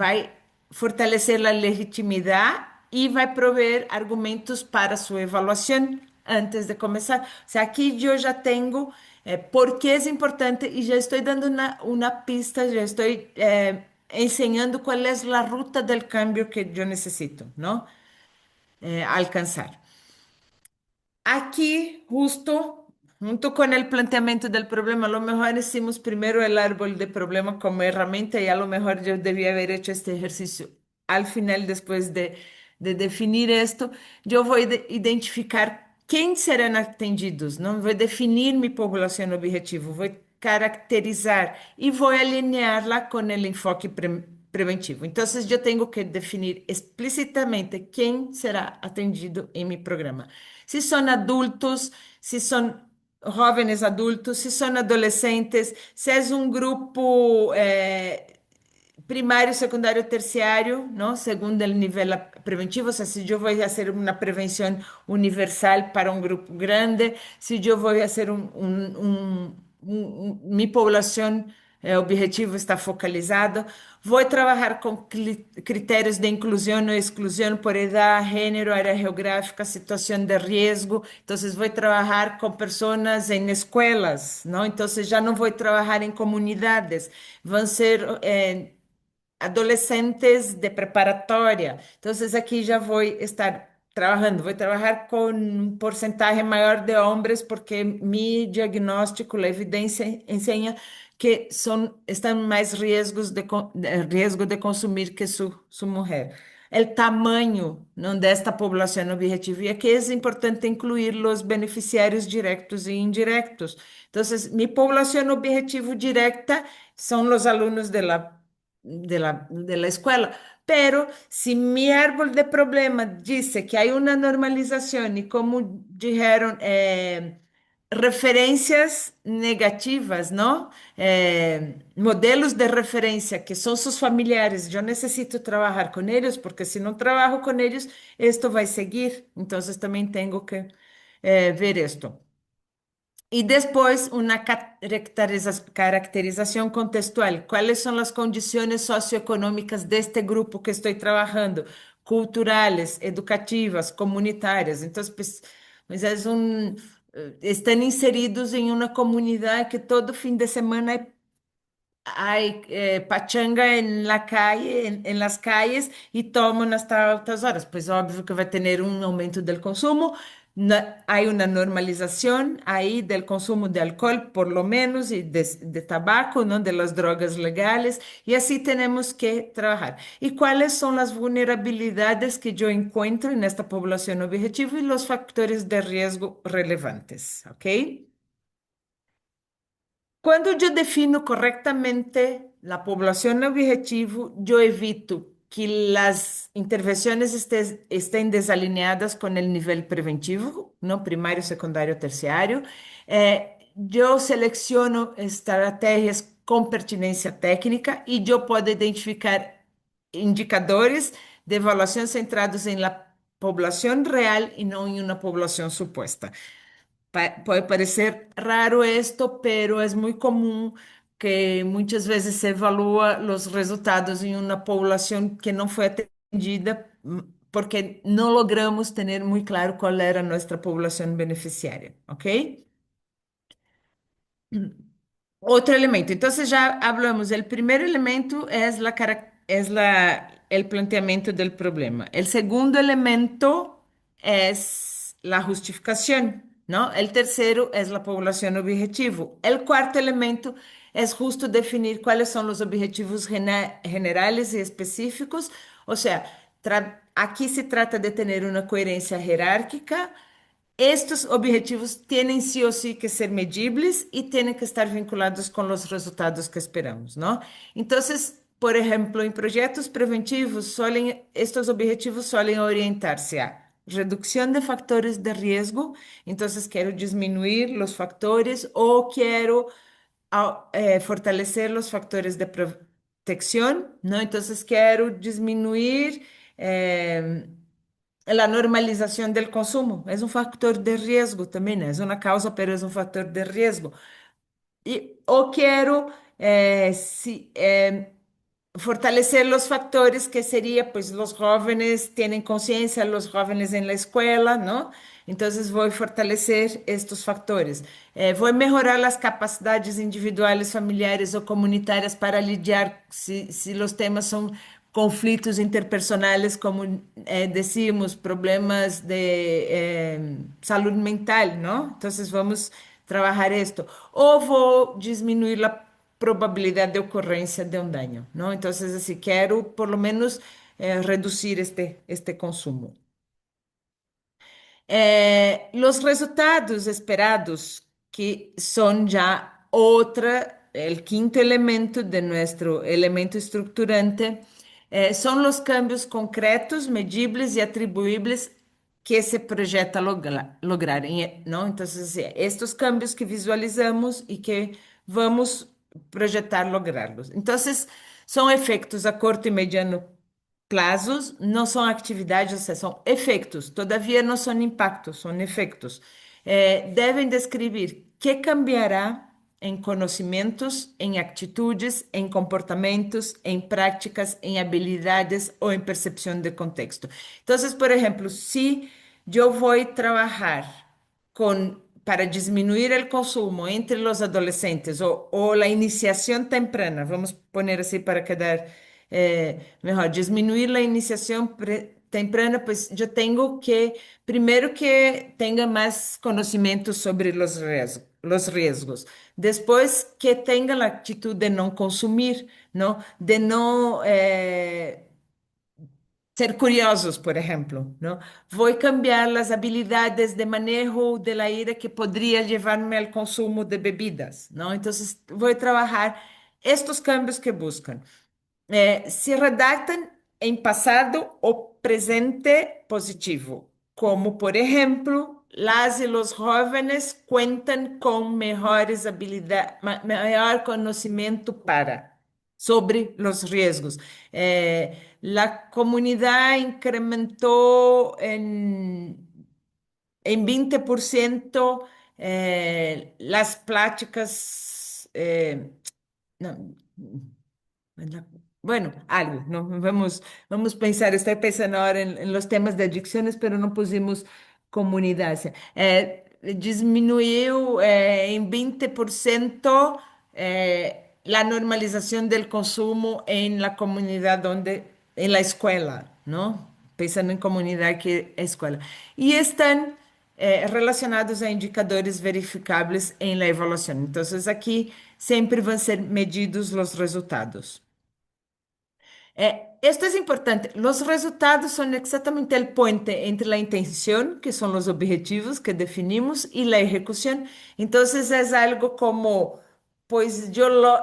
va a fortalecer la legitimidad y va a proveer argumentos para su evaluación antes de comenzar. O sea, aquí yo ya tengo por qué es importante y ya estoy dando una pista, ya estoy enseñando cuál es la ruta del cambio que yo necesito, ¿no? Alcanzar. Aquí, justo, junto con el planteamiento del problema, a lo mejor hicimos primero el árbol de problema como herramienta y a lo mejor yo debía haber hecho este ejercicio al final, después de definir esto, yo voy a identificar quién serán atendidos, ¿no? Voy a definir mi población objetivo, voy a caracterizar y voy a alinearla con el enfoque preventivo. Entonces, yo tengo que definir explícitamente quién será atendido en mi programa. Si son adultos, si son jóvenes adultos, si son adolescentes, si es un grupo primario, secundario, terciario, ¿no? Según el nivel preventivo, o sea, si yo voy a hacer una prevención universal para un grupo grande, si yo voy a hacer mi población objetivo está focalizado. Vou trabalhar com critérios de inclusão ou exclusão por idade, gênero, área geográfica, situação de risco. Então, vou trabalhar com pessoas em escolas, não? Então, já não vou trabalhar em comunidades. Vão ser adolescentes de preparatória. Então, aqui já vou estar trabalhando, vou trabalhar com um porcentagem maior de homens, porque mi diagnóstico, a evidência ensina que estão mais risco de consumir que sua mulher. O tamanho não desta população objetiva e aqui é importante incluir os beneficiários diretos e indiretos. Então, minha população objetivo direta são os alunos de la escuela. Pero si mi árbol de problema dice que hay una normalización y como dijeron, referencias negativas, ¿no? Modelos de referencia que son sus familiares, yo necesito trabajar con ellos porque si no trabajo con ellos, esto va a seguir. Entonces también tengo que ver esto. Y después una caracterización contextual. ¿Cuáles son las condiciones socioeconómicas de este grupo que estoy trabajando? Culturales, educativas, comunitarias. Entonces, pues están inseridos en una comunidad que todo fin de semana hay pachanga en la calle, en las calles y toman hasta altas horas. Pues obvio que va a tener un aumento del consumo. Hay una normalización ahí del consumo de alcohol, por lo menos, y de tabaco, ¿no? De las drogas legales. Y así tenemos que trabajar. ¿Y cuáles son las vulnerabilidades que yo encuentro en esta población objetivo y los factores de riesgo relevantes? ¿Ok? Cuando yo defino correctamente la población objetivo, yo evito que las intervenciones estén desalineadas con el nivel preventivo, ¿no? Primario, secundario, terciario. Yo selecciono estrategias con pertinencia técnica y yo puedo identificar indicadores de evaluación centrados en la población real y no en una población supuesta. Puede parecer raro esto, pero es muy común que muchas veces se evalúa los resultados en una población que no fue atendida porque no logramos tener muy claro cuál era nuestra población beneficiaria, ¿ok? Otro elemento. Entonces ya hablamos, el primer elemento el planteamiento del problema. El segundo elemento es la justificación, ¿no? El tercero es la población objetivo. El cuarto elemento es justo definir cuáles son los objetivos generales y específicos. O sea, aquí se trata de tener una coherencia jerárquica. Estos objetivos tienen sí o sí que ser medibles y tienen que estar vinculados con los resultados que esperamos, ¿no? Entonces, por ejemplo, en proyectos preventivos, estos objetivos suelen orientarse a reducción de factores de riesgo, entonces quiero disminuir los factores o quiero fortalecer los factores de protección, ¿no? Entonces quiero disminuir la normalización del consumo. Es un factor de riesgo también, es una causa, pero es un factor de riesgo. O quiero fortalecer los factores que sería, pues los jóvenes tienen conciencia, los jóvenes en la escuela, ¿no? Entonces voy a fortalecer estos factores. Voy a mejorar las capacidades individuales, familiares o comunitarias para lidiar si los temas son conflictos interpersonales, como decimos, problemas de salud mental, ¿no? Entonces vamos a trabajar esto. O voy a disminuir la probabilidad de ocurrencia de un daño, ¿no? Entonces, así quiero por lo menos reducir este consumo. Los resultados esperados, que son ya el quinto elemento de nuestro elemento estructurante, son los cambios concretos, medibles y atribuibles que se proyecta lograr, ¿no? Entonces, sí, estos cambios que visualizamos y que vamos proyectar lograrlos. Entonces, son efectos a corto y mediano plazos, não são atividades, ou seja, são efeitos. Todavia, não são impactos, são efeitos. Devem descrever que cambiará em conhecimentos, em atitudes, em comportamentos, em práticas, em habilidades ou em percepção de contexto. Então, por exemplo, se eu vou trabalhar para disminuir el consumo entre los adolescentes o la iniciación temprana, vamos poner así para quedar mejor, disminuir la iniciación temprana, pues yo tengo que, primero que tenga más conocimiento sobre los riesgos, después que tenga la actitud de no consumir, ¿no? De no ser curiosos, por ejemplo, ¿no? Voy a cambiar las habilidades de manejo de la ira que podría llevarme al consumo de bebidas, ¿no? Entonces, voy a trabajar estos cambios que buscan. Se redactan em passado ou presente positivo, como, por exemplo, las e los jóvenes cuentan con mejores habilidades, maior conhecimento sobre los riesgos. La comunidad incrementó en 20% las pláticas. No, bueno, algo, ¿no? Vamos a pensar, estoy pensando ahora en los temas de adicciones, pero no pusimos comunidad. Disminuyó en 20% la normalización del consumo en la comunidad en la escuela, ¿no? Pensando en comunidad que escuela. Y están relacionados a indicadores verificables en la evaluación. Entonces, aquí siempre van a ser medidos los resultados. Esto es importante. Los resultados son exactamente el puente entre la intención, que son los objetivos que definimos, y la ejecución. Entonces es algo como Pues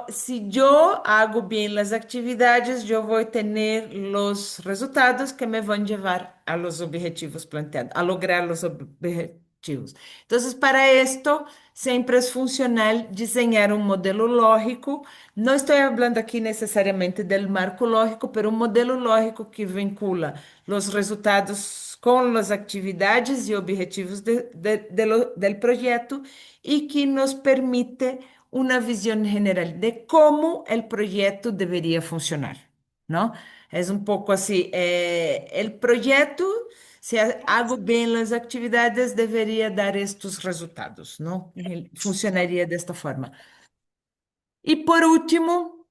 si yo hago bien las actividades, yo voy a tener los resultados que me van a llevar a los objetivos planteados, a lograr los objetivos. Entonces, para esto, siempre es funcional diseñar un modelo lógico. No estoy hablando aquí necesariamente del marco lógico, pero un modelo lógico que vincula los resultados con las actividades y objetivos del proyecto y que nos permite una visión general de cómo el proyecto debería funcionar, ¿no? Es un poco así, el proyecto, si hago bien las actividades, debería dar estos resultados, ¿no? Funcionaría de esta forma. Y por último,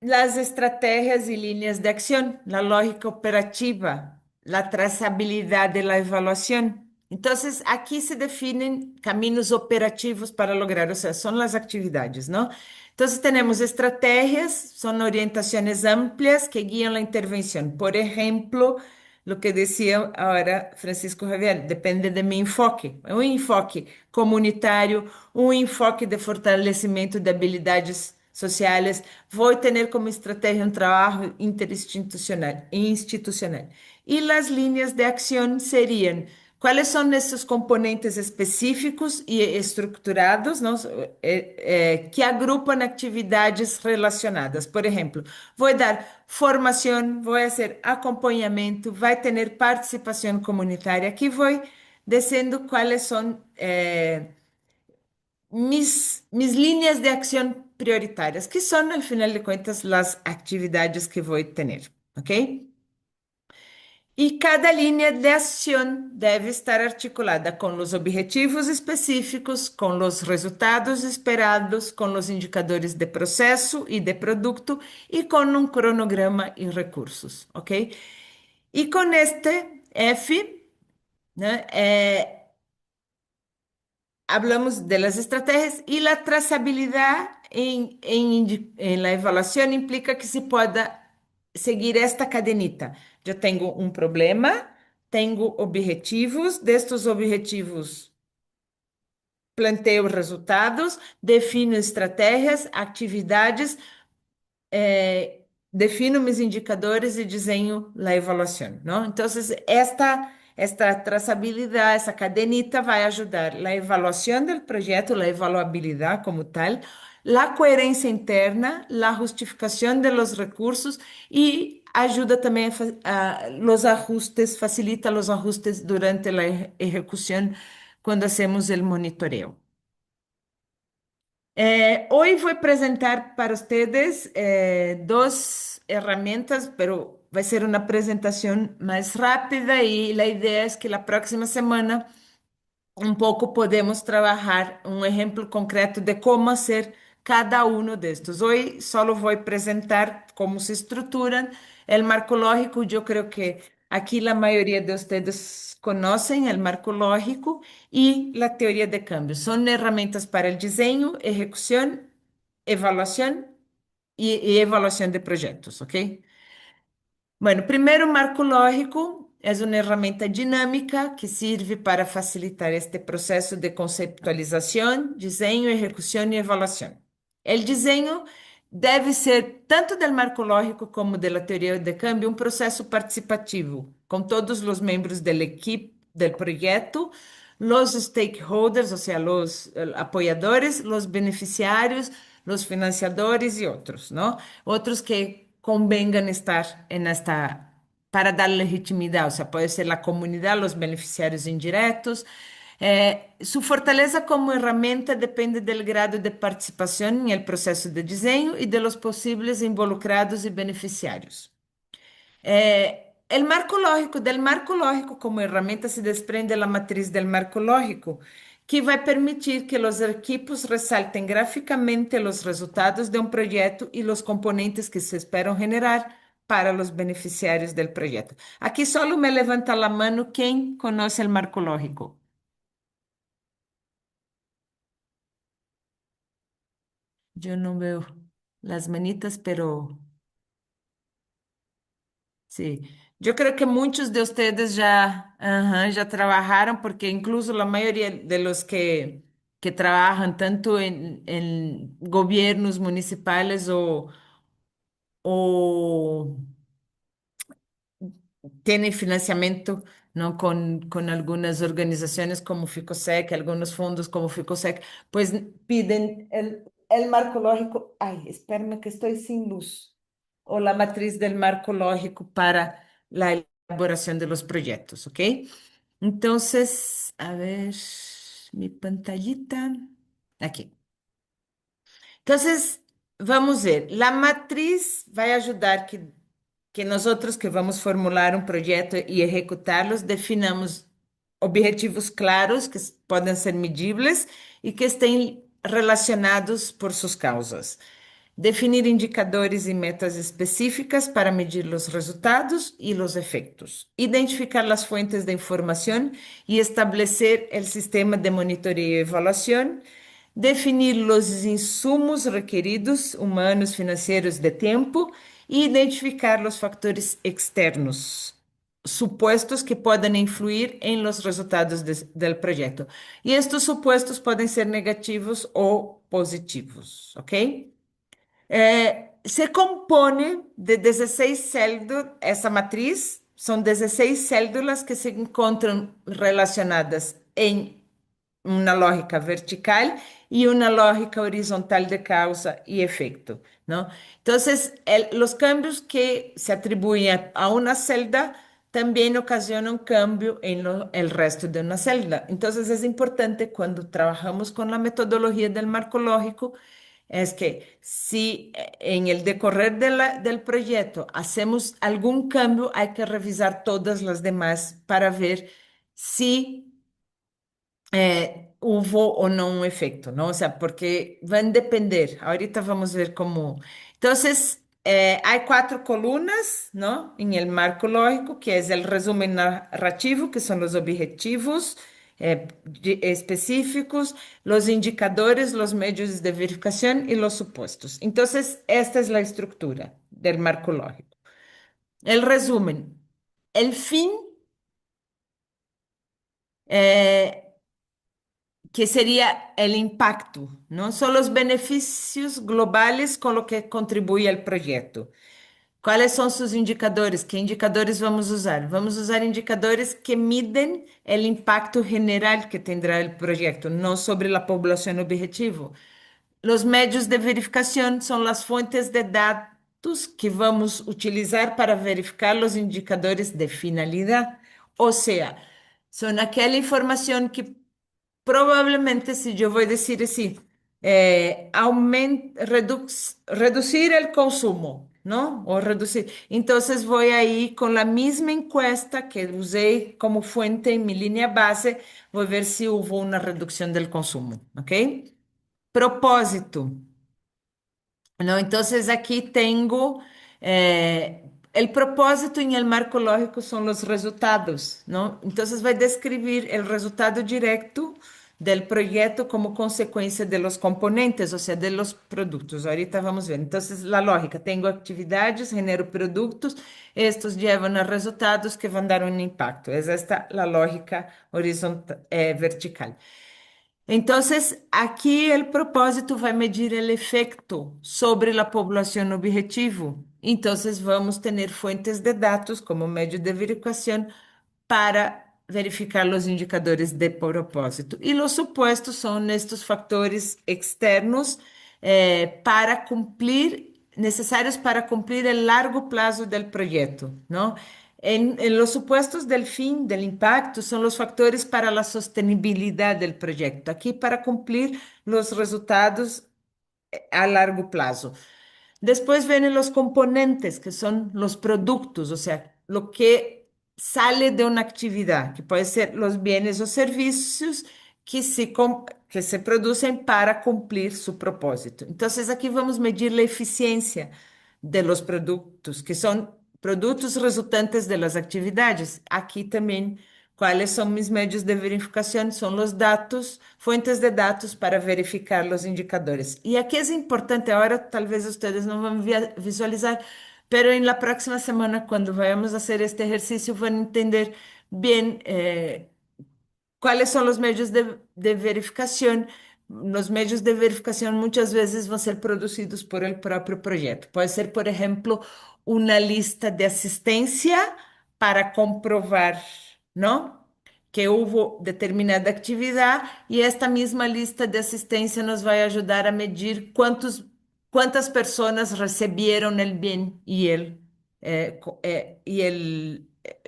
las estrategias y líneas de acción, la lógica operativa, la trazabilidad de la evaluación. Entonces, aquí se definen caminos operativos para lograr, o sea, son las actividades, ¿no? Entonces, tenemos estrategias, son orientaciones amplias que guían la intervención. Por ejemplo, lo que decía ahora Francisco Javier, depende de mi enfoque. Un enfoque comunitario, un enfoque de fortalecimiento de habilidades sociales. Vou ter como estratégia um trabalho interinstitucional, institucional. E as linhas de ação seriam quais são esses componentes específicos e estruturados, não, que agrupam atividades relacionadas. Por exemplo, vou dar formação, vou fazer acompanhamento, vai ter participação comunitária. Aqui vou dizendo quais são mis líneas de acción prioritarias, que son al final de cuentas las actividades que voy a tener, ¿ok? Y cada línea de acción debe estar articulada con los objetivos específicos, con los resultados esperados, con los indicadores de proceso y de producto y con un cronograma y recursos, ¿ok? Y con este F, ¿no? Hablamos de las estrategias y la trazabilidad en la evaluación implica que se pueda seguir esta cadenita. Yo tengo un problema, tengo objetivos, de estos objetivos planteo resultados, defino estrategias, actividades, defino mis indicadores y diseño la evaluación, ¿no? Entonces, esta trazabilidad, esa cadenita va a ayudar la evaluación del proyecto, la evaluabilidad como tal, la coherencia interna, la justificación de los recursos y ayuda también a los ajustes, facilita los ajustes durante la ejecución cuando hacemos el monitoreo. Hoy voy a presentar para ustedes dos herramientas, pero va a ser una presentación más rápida y la idea es que la próxima semana un poco podemos trabajar un ejemplo concreto de cómo hacer cada uno de estos. Hoy solo voy a presentar cómo se estructuran el marco lógico. Yo creo que aquí la mayoría de ustedes conocen el marco lógico y la teoría de cambio. Son herramientas para el diseño, ejecución, evaluación y evaluación de proyectos, ¿ok? Bueno, primeiro, o marco lógico é uma ferramenta dinâmica que serve para facilitar este processo de conceptualização, desenho, execução e avaliação. O desenho deve ser, tanto do marco lógico como da teoria de câmbio, um processo participativo, com todos os membros da equipe do projeto, os stakeholders, ou seja, os apoiadores, os beneficiários, os financiadores e outros, não? Outros que convengan estar en esta, para dar legitimidad, o sea, puede ser la comunidad, los beneficiarios indirectos. Su fortaleza como herramienta depende del grado de participación en el proceso de diseño y de los posibles involucrados y beneficiarios. Del marco lógico como herramienta se desprende la matriz del marco lógico, que vai permitir que os equipos ressaltem graficamente os resultados de um projeto e os componentes que se esperam generar para os beneficiários do projeto. Aqui só me levanta a mão quem conhece o marco lógico. Eu não veo as manitas, pero sí, yo creo que muchos de ustedes ya, ajá, ya trabajaron porque incluso la mayoría de los que que trabajan tanto en gobiernos municipales o tienen financiamiento, ¿no? Con algunas organizaciones como Ficosec, algunos fondos como Ficosec, pues piden el marco lógico. Ay, espérame que estoy sin luz. O la matriz del marco lógico para la elaboración de los proyectos, ¿ok? Entonces, a ver, mi pantallita. Aquí. Entonces, vamos ver, la matriz vai ajudar que nós outros que vamos formular um projeto e executá-los, definamos objetivos claros que podem ser medíveis e que estejam relacionados por suas causas. Definir indicadores e metas específicas para medir os resultados e os efeitos. Identificar as fontes de informação e estabelecer o sistema de monitoreio e avaliação. Definir os insumos requeridos, humanos, financeiros, de tempo, e identificar os fatores externos, supostos que podem influir em los resultados do projeto. E estes supostos podem ser negativos ou positivos, ok? Se compone de 16 células, essa matriz são 16 células que se encontram relacionadas em uma lógica vertical e uma lógica horizontal de causa e efeito, não? Então, os cambios que se atribuem a uma célula também ocasionam cambio em el resto de uma célula. Então, é importante quando trabalhamos com a metodologia del marco lógico, es que si en el decorrer del proyecto hacemos algún cambio, hay que revisar todas las demás para ver si hubo o no un efecto, ¿no? O sea, porque van a depender. Ahorita vamos a ver cómo. Entonces, hay cuatro columnas, ¿no? En el marco lógico, que es el resumen narrativo, que son los objetivos específicos, los indicadores, los medios de verificación y los supuestos. Entonces, esta es la estructura del marco lógico. El resumen. El fin eh, que sería el impacto, ¿no? Son los beneficios globales con lo que contribuye el proyecto. ¿Cuáles son sus indicadores? ¿Qué indicadores vamos a usar? Vamos a usar indicadores que miden el impacto general que tendrá el proyecto, no sobre la población objetivo. Los medios de verificación son las fuentes de datos que vamos a utilizar para verificar los indicadores de finalidad. O sea, son aquella información que probablemente si yo voy a decir así, reducir el consumo, ¿no? O reducir. Entonces voy ahí con la misma encuesta que usé como fuente en mi línea base, voy a ver si hubo una reducción del consumo, ¿ok? Propósito. ¿No? Entonces aquí tengo el propósito en el marco lógico son los resultados, ¿no? Entonces va a describir el resultado directo del proyecto como consecuencia de los componentes, o sea, de los productos. Ahorita vamos a ver. Entonces, la lógica, tengo actividades, genero productos, estos llevan a resultados que van a dar un impacto. Es esta la lógica horizontal, vertical. Entonces, aquí el propósito va a medir el efecto sobre la población objetivo. Entonces, vamos a tener fuentes de datos como medio de verificación para verificar los indicadores de propósito. Y los supuestos son estos factores externos para cumplir, necesarios para cumplir el largo plazo del proyecto, ¿no? En los supuestos del fin, del impacto, son los factores para la sostenibilidad del proyecto. Aquí para cumplir los resultados a largo plazo. Después vienen los componentes, que son los productos, o sea, lo que sale de una actividad, que puede ser los bienes o servicios que se producen para cumplir su propósito. Entonces, aquí vamos a medir la eficiencia de los productos, que son produtos resultantes de las actividades. Aquí también, ¿cuáles son mis medios de verificación? Son los datos, fuentes de datos para verificar los indicadores. Y aquí es importante, ahora tal vez ustedes no van a visualizar, pero en la próxima semana, cuando vayamos a hacer este ejercicio, van a entender bien cuáles son los medios de verificación, los medios de verificación muchas veces van a ser producidos por el propio proyecto. Puede ser, por ejemplo, una lista de asistencia para comprobar, ¿no? Que hubo determinada actividad y esta misma lista de asistencia nos va a ayudar a medir cuántas personas recibieron el bien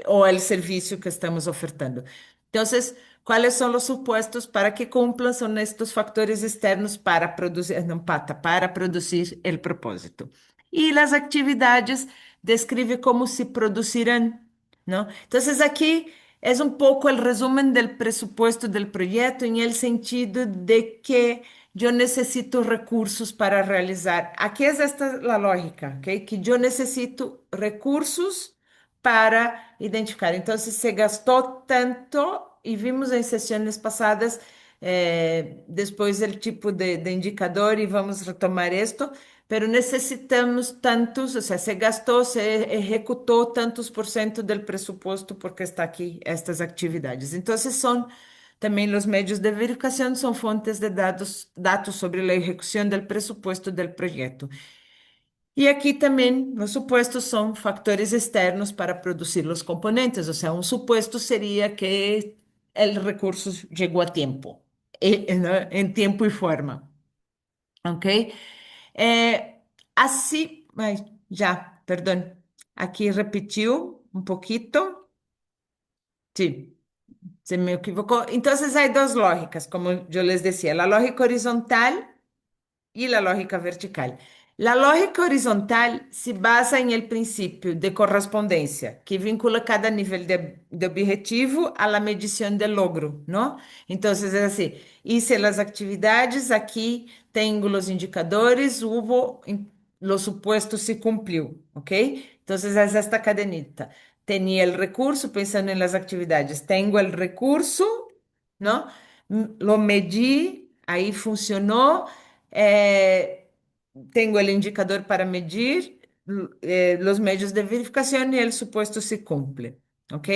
o el servicio que estamos ofertando. Entonces, ¿cuáles son los supuestos para que cumplan? Son estos factores externos para producir, no, para producir el propósito. Y las actividades describe cómo se producirán, ¿no? Entonces, aquí es un poco el resumen del presupuesto del proyecto en el sentido de que yo necesito recursos para realizar. Aquí es esta la lógica, ¿ok? Que yo necesito recursos para identificar. Entonces, se gastó tanto y vimos en sesiones pasadas, después del tipo de indicador y vamos a retomar esto, pero necesitamos tantos, o sea, se gastó, se ejecutó tantos por ciento del presupuesto porque está aquí estas actividades. Entonces, son también los medios de verificación, son fuentes de datos sobre la ejecución del presupuesto del proyecto. Y aquí también los supuestos son factores externos para producir los componentes. O sea, un supuesto sería que el recurso llegó a tiempo, ¿no? En tiempo y forma. ¿Ok? Así, ay, ya, perdón. Aquí repitió un poquito. Sí, se me equivocó. Entonces hay dos lógicas, como yo les decía, la lógica horizontal y la lógica vertical. La lógica horizontal se basa en el principio de correspondencia, que vincula cada nivel de objetivo a la medición del logro, ¿no? Entonces es así, hice las actividades, aquí tengo los indicadores, los supuestos se cumplió, ¿ok? Entonces es esta cadenita. Tenía el recurso, pensando en las actividades, tengo el recurso, ¿no? Lo medí, ahí funcionó. Eh, Tengo el indicador para medir los medios de verificación y el supuesto se cumple, ¿ok?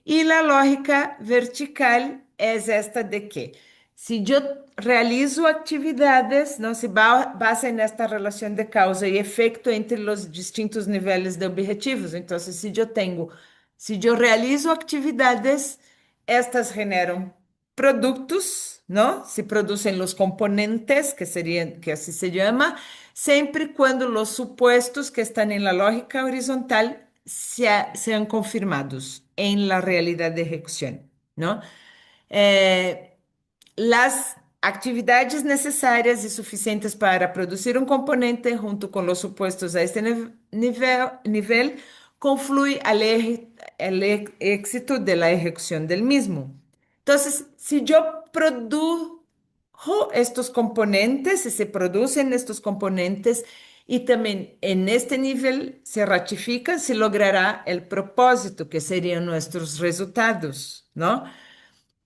Y la lógica vertical es esta de que si yo realizo actividades, no se basa en esta relación de causa y efecto entre los distintos niveles de objetivos. Entonces, si yo realizo actividades, estas generan productos, ¿no? Se producen los componentes, que serían, que así se llama, siempre y cuando los supuestos que están en la lógica horizontal sean confirmados en la realidad de ejecución, ¿no? Eh, las actividades necesarias y suficientes para producir un componente junto con los supuestos a este nivel confluye al éxito de la ejecución del mismo. Entonces, si yo produjo estos componentes, si se producen estos componentes y también en este nivel se ratifican, se logrará el propósito, que serían nuestros resultados, ¿no?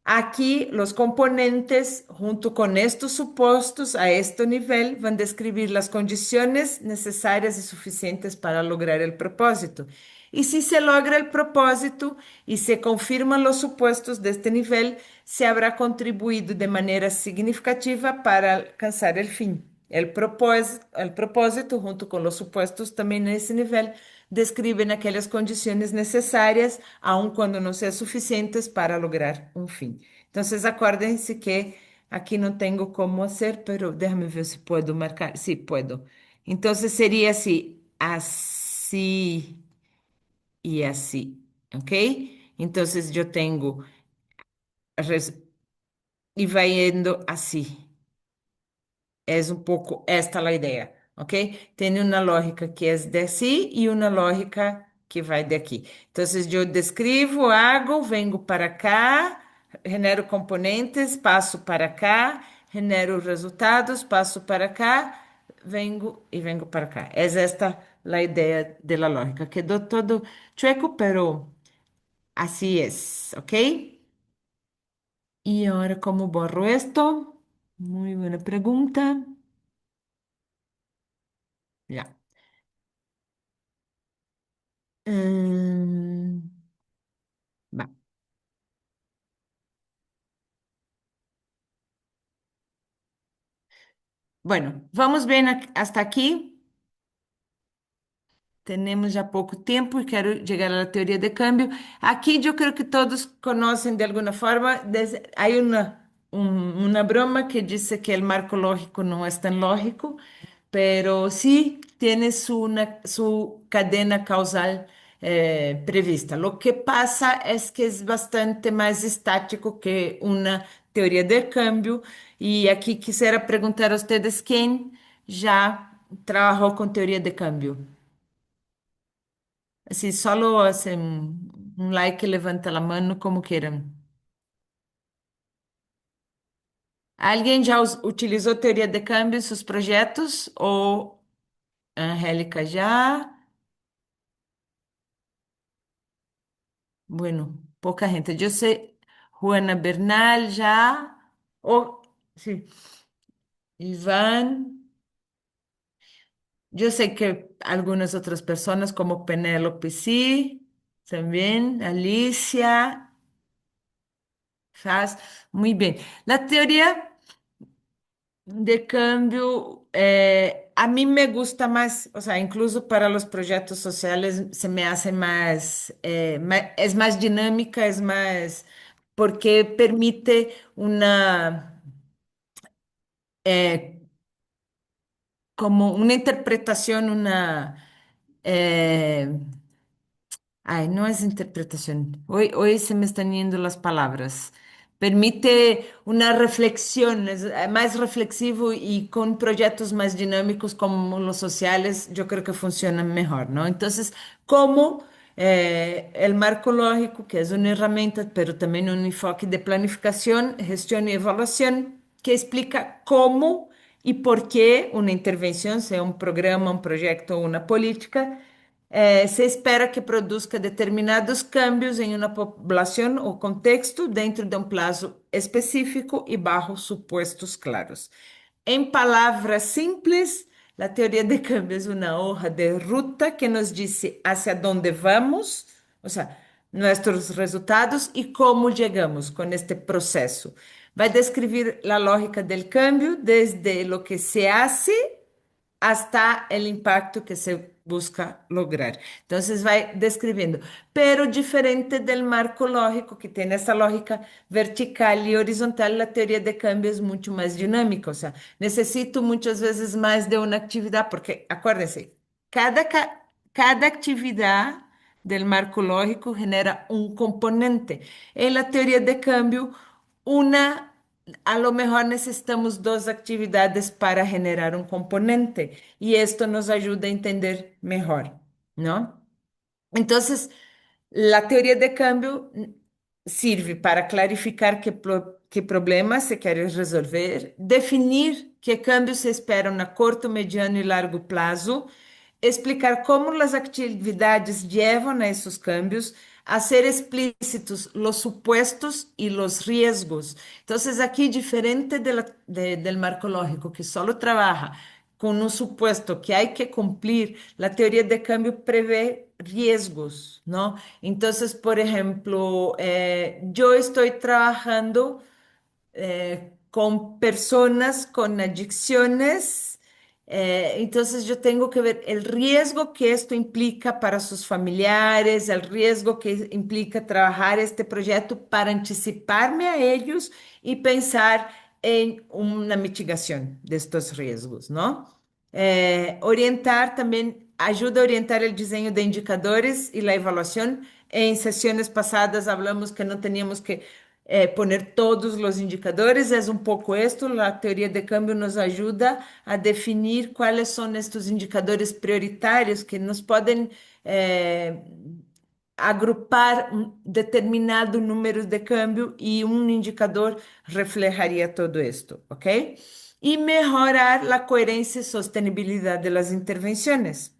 Aquí los componentes, junto con estos supuestos a este nivel, van a describir las condiciones necesarias y suficientes para lograr el propósito. Y si se logra el propósito y se confirman los supuestos de este nivel, se habrá contribuido de manera significativa para alcanzar el fin. El propósito, junto con los supuestos también en ese nivel, describen aquellas condiciones necesarias, aun cuando no sean suficientes para lograr un fin. Entonces, acuérdense que aquí no tengo cómo hacer, pero déjame ver si puedo marcar. Sí, puedo. Entonces, sería así, así y así, ¿ok? Entonces, yo tengo, res- y va yendo así. Es un poco esta la idea, ¿ok? Tiene una lógica que es de así y una lógica que va de aquí. Entonces, yo describo, hago, vengo para acá, genero componentes, passo para acá, genero resultados, passo para acá, vengo y vengo para acá. Es esta la idea de la lógica. Quedó todo chueco, pero así es, ¿ok? Y ahora, ¿cómo borro esto? Muy buena pregunta. Ya. Mm, va. Bueno, vamos bem hasta aqui. Temos já pouco tempo e quero chegar à teoria de câmbio. Aqui eu creio que todos conhecem de alguma forma. Há uma broma que diz que o marco lógico não é tão lógico, pero sí tiene su cadena causal prevista. Lo que pasa es que es bastante más estático que una teoría de cambio. Y aquí quisiera preguntar a ustedes quién ya trabajó con teoría de cambio. Así, solo hacen un like, levanta la mano como quieran. ¿Alguien ya utilizó teoría de cambio en sus proyectos? ¿O Angélica ya? Bueno, poca gente. Yo sé, Juana Bernal ya. Oh, sí, Iván. Yo sé que algunas otras personas como Penélope sí, también, Alicia, Faz. Muy bien. La teoría de cambio, a mí me gusta más, o sea, incluso para los proyectos sociales se me hace más, es más dinámica, es más, porque permite una, eh, como una interpretación, eh, ay, no es interpretación. Hoy se me están yendo las palabras. Permite una reflexión, es más reflexivo y con proyectos más dinámicos como los sociales, yo creo que funcionan mejor, ¿no? Entonces, como el marco lógico, que es una herramienta, pero también un enfoque de planificación, gestión y evaluación, que explica cómo y por qué una intervención, sea un programa, un proyecto o una política, se espera que produza determinados cambios em uma população ou contexto dentro de um prazo específico e bajo supostos claros. Em palavras simples, a teoria de cambios é uma hoja de ruta que nos diz hacia dónde vamos, ou seja, nossos resultados e como chegamos com este processo. Vai descrever a lógica do cambio desde lo que se hace hasta el impacto que se busca lograr. Entonces va describiendo, pero diferente del marco lógico, que tiene esa lógica vertical y horizontal, la teoría de cambio es mucho más dinámica. O sea, necesito muchas veces más de una actividad, porque acuérdense, cada actividad del marco lógico genera un componente. En la teoría de cambio, una a lo mejor necesitamos dos actividades para generar un componente y esto nos ayuda a entender mejor, ¿no? Entonces, la teoría de cambio sirve para clarificar qué problemas se quiere resolver, definir qué cambios se esperan a corto, mediano y largo plazo, explicar cómo las actividades llevan a esos cambios, hacer explícitos los supuestos y los riesgos. Entonces, aquí, diferente del marco lógico, que solo trabaja con un supuesto que hay que cumplir, la teoría de cambio prevé riesgos, ¿no? Entonces, por ejemplo, yo estoy trabajando con personas con adicciones. Entonces yo tengo que ver el riesgo que esto implica para sus familiares, el riesgo que implica trabajar este proyecto para anticiparme a ellos y pensar en una mitigación de estos riesgos, ¿no? Orientar también ayuda a orientar el diseño de indicadores y la evaluación. En sesiones pasadas hablamos que no teníamos que poner todos os indicadores, é um pouco esto, a teoria de câmbio nos ajuda a definir quais são estes indicadores prioritários que nos podem agrupar um determinado número de câmbio e um indicador reflejaria todo isto, ok? E melhorar a coerência e sostenibilidade das intervenções.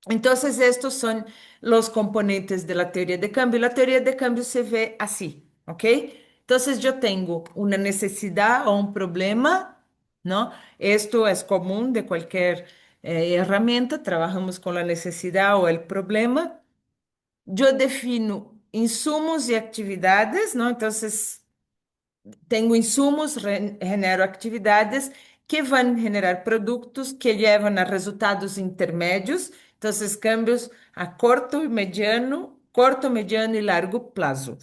Entonces, estos son los componentes de la teoría de cambio. La teoría de cambio se ve así, ¿ok? Entonces, yo tengo una necesidad o un problema, ¿no? Esto es común de cualquier herramienta, trabajamos con la necesidad o el problema. Yo defino insumos y actividades, ¿no? Entonces, tengo insumos, genero actividades que van a generar productos que llevan a resultados intermédios, entonces cambios a corto, mediano y largo plazo,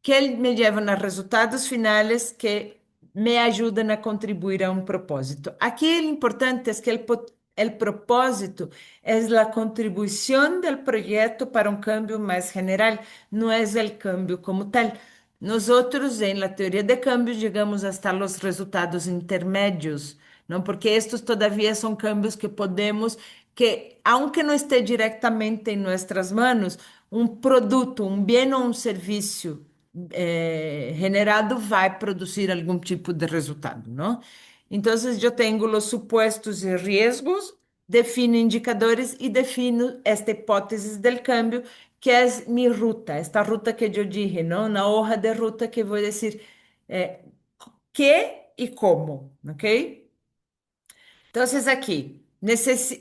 que me llevan a resultados finales que me ayudan a contribuir a un propósito. Aquí lo importante es que el propósito es la contribución del proyecto para un cambio más general, no es el cambio como tal. Nosotros en la teoría de cambios llegamos hasta los resultados intermedios, ¿no? Porque estos todavía son cambios que podemos, que aunque no esté directamente en nuestras manos, un producto, un bien o un serviço generado vai produzir algum tipo de resultado, não? Então, eu tenho os supostos e riscos, defino indicadores e defino esta hipótese del cambio, que é minha ruta, esta ruta que eu dije, não? Na hoja de ruta que vou dizer que e como, ok? Entonces aquí,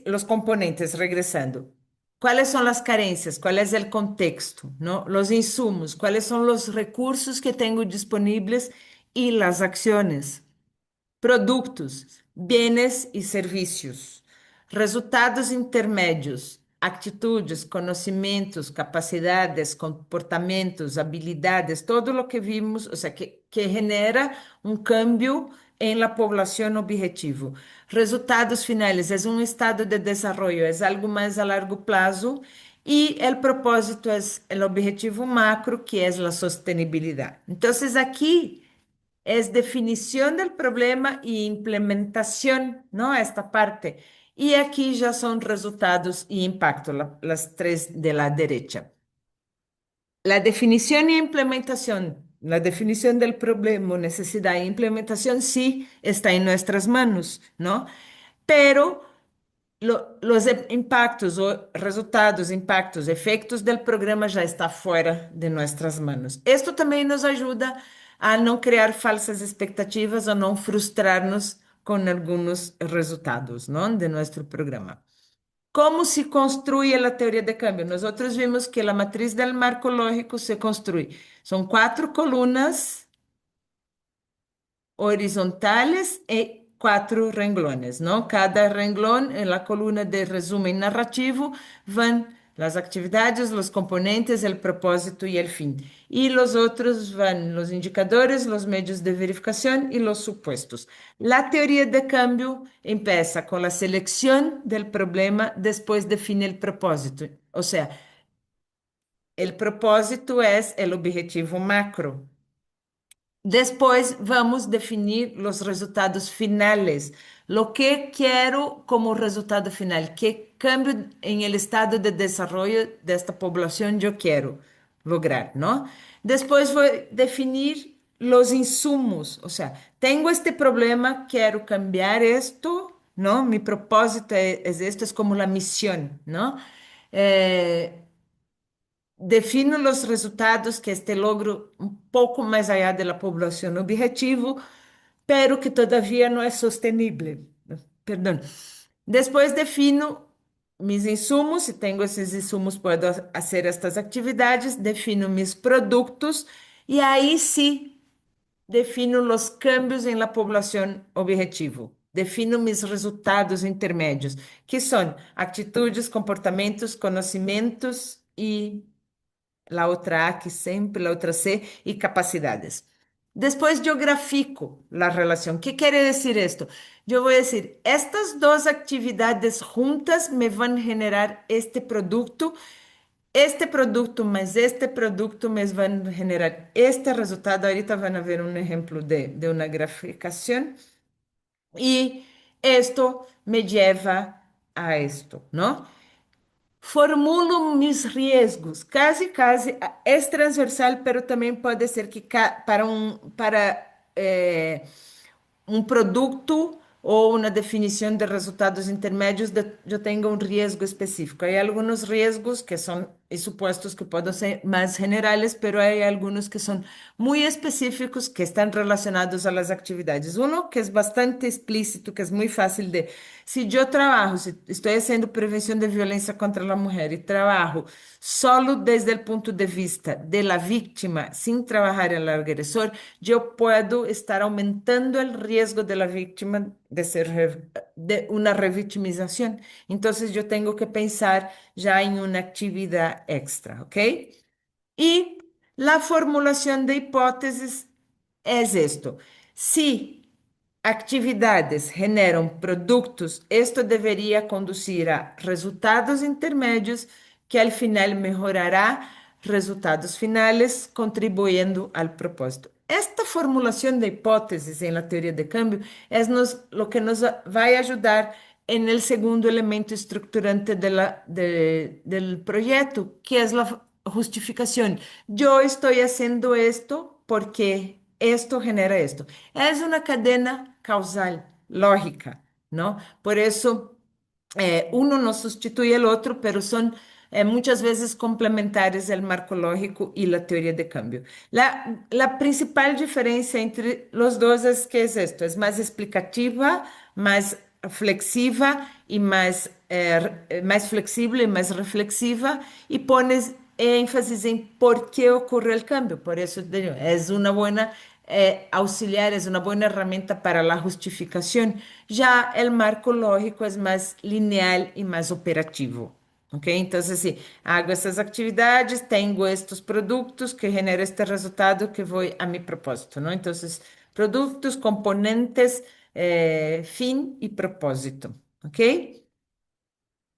los componentes, regresando, ¿cuáles son las carencias? ¿Cuál es el contexto? ¿No? Los insumos, ¿cuáles son los recursos que tengo disponibles y las acciones? Productos, bienes y servicios, resultados intermédios, atitudes, conhecimentos, capacidades, comportamentos, habilidades, todo lo que vimos, o sea, que genera un cambio en la población objetivo. Resultados finales, es un estado de desarrollo, es algo más a largo plazo. Y el propósito es el objetivo macro, que es la sostenibilidad. Entonces, aquí es definición del problema y implementación, ¿no? Esta parte. Y aquí ya son resultados y impacto, las tres de la derecha. La definición y implementación, la definición del problema, necesidad e implementación sí está en nuestras manos, ¿no? Pero los impactos o resultados, impactos, efectos del programa já está fora de nossas manos. Esto também nos ajuda a não criar falsas expectativas ou não frustrar-nos com alguns resultados, não, de nosso programa. Como se construye a teoria de cambio? Nós vimos que a matriz del marco lógico se construye. São quatro colunas horizontales e quatro renglones, ¿no? Cada renglón en la columna de resumen narrativo van las actividades, los componentes, el propósito y el fin. Y los otros van los indicadores, los medios de verificación y los supuestos. La teoría de cambio empieza con la selección del problema, después define el propósito. O sea, el propósito es el objetivo macro. Después vamos a definir los resultados finales. Lo que quiero como resultado final, qué cambio en el estado de desarrollo de esta población yo quiero lograr, ¿no? Después voy a definir los insumos, o sea, tengo este problema, quiero cambiar esto, ¿no? Mi propósito es esto, es como la misión, ¿no? Defino los resultados que este logro un poco más allá de la población objetivo, pero que todavía no es sostenible. Perdón. Después defino mis insumos, si tengo esos insumos, puedo hacer estas actividades, defino mis productos y ahí sí defino los cambios en la población objetivo. Defino mis resultados intermedios, que son atitudes, comportamentos, conocimientos y la otra A que sempre, la otra C y capacidades. Después yo grafico la relación. ¿Qué quiere decir esto? Yo voy a decir, estas dos actividades juntas me van a generar este producto más este producto me van a generar este resultado. Ahorita van a ver un ejemplo de una graficación. Y esto me lleva a esto, ¿no? Formulo mis riesgos, casi es transversal, pero también puede ser que para un producto o una definición de resultados intermedios yo tenga un riesgo específico. Hay algunos riesgos que son hay supuestos que pueden ser más generales, pero hay algunos que son muy específicos que están relacionados a las actividades. Uno que es bastante explícito, que es muy fácil de, si yo trabajo, si estoy haciendo prevención de violencia contra la mujer y trabajo solo desde el punto de vista de la víctima, sin trabajar en el agresor, yo puedo estar aumentando el riesgo de la víctima de ser de una revictimización. Entonces yo tengo que pensar ya en una actividad extra, ¿ok? Y la formulación de hipótesis es esto. Si actividades generam produtos, esto deveria conducir a resultados intermédios que al final mejorará resultados finales, contribuyendo al propósito. Esta formulación de hipótesis en la teoría de cambio es lo que nos va a ayudar en el segundo elemento estructurante del proyecto, que es la justificación. Yo estoy haciendo esto porque esto genera esto. Es una cadena causal, lógica, ¿no? Por eso uno no sustituye al otro, pero son muchas veces complementares el marco lógico y la teoría de cambio. La principal diferencia entre los dos es que es esto, es más explicativa, más flexiva y más flexible y más reflexiva y pones énfasis en por qué ocurre el cambio. Por eso es una buena auxiliar, es una buena herramienta para la justificación. Ya el marco lógico es más lineal y más operativo. ¿Ok? Entonces, sí, hago estas actividades, tengo estos productos que generan este resultado que voy a mi propósito, ¿no? Entonces, productos, componentes, fin y propósito. ¿Ok?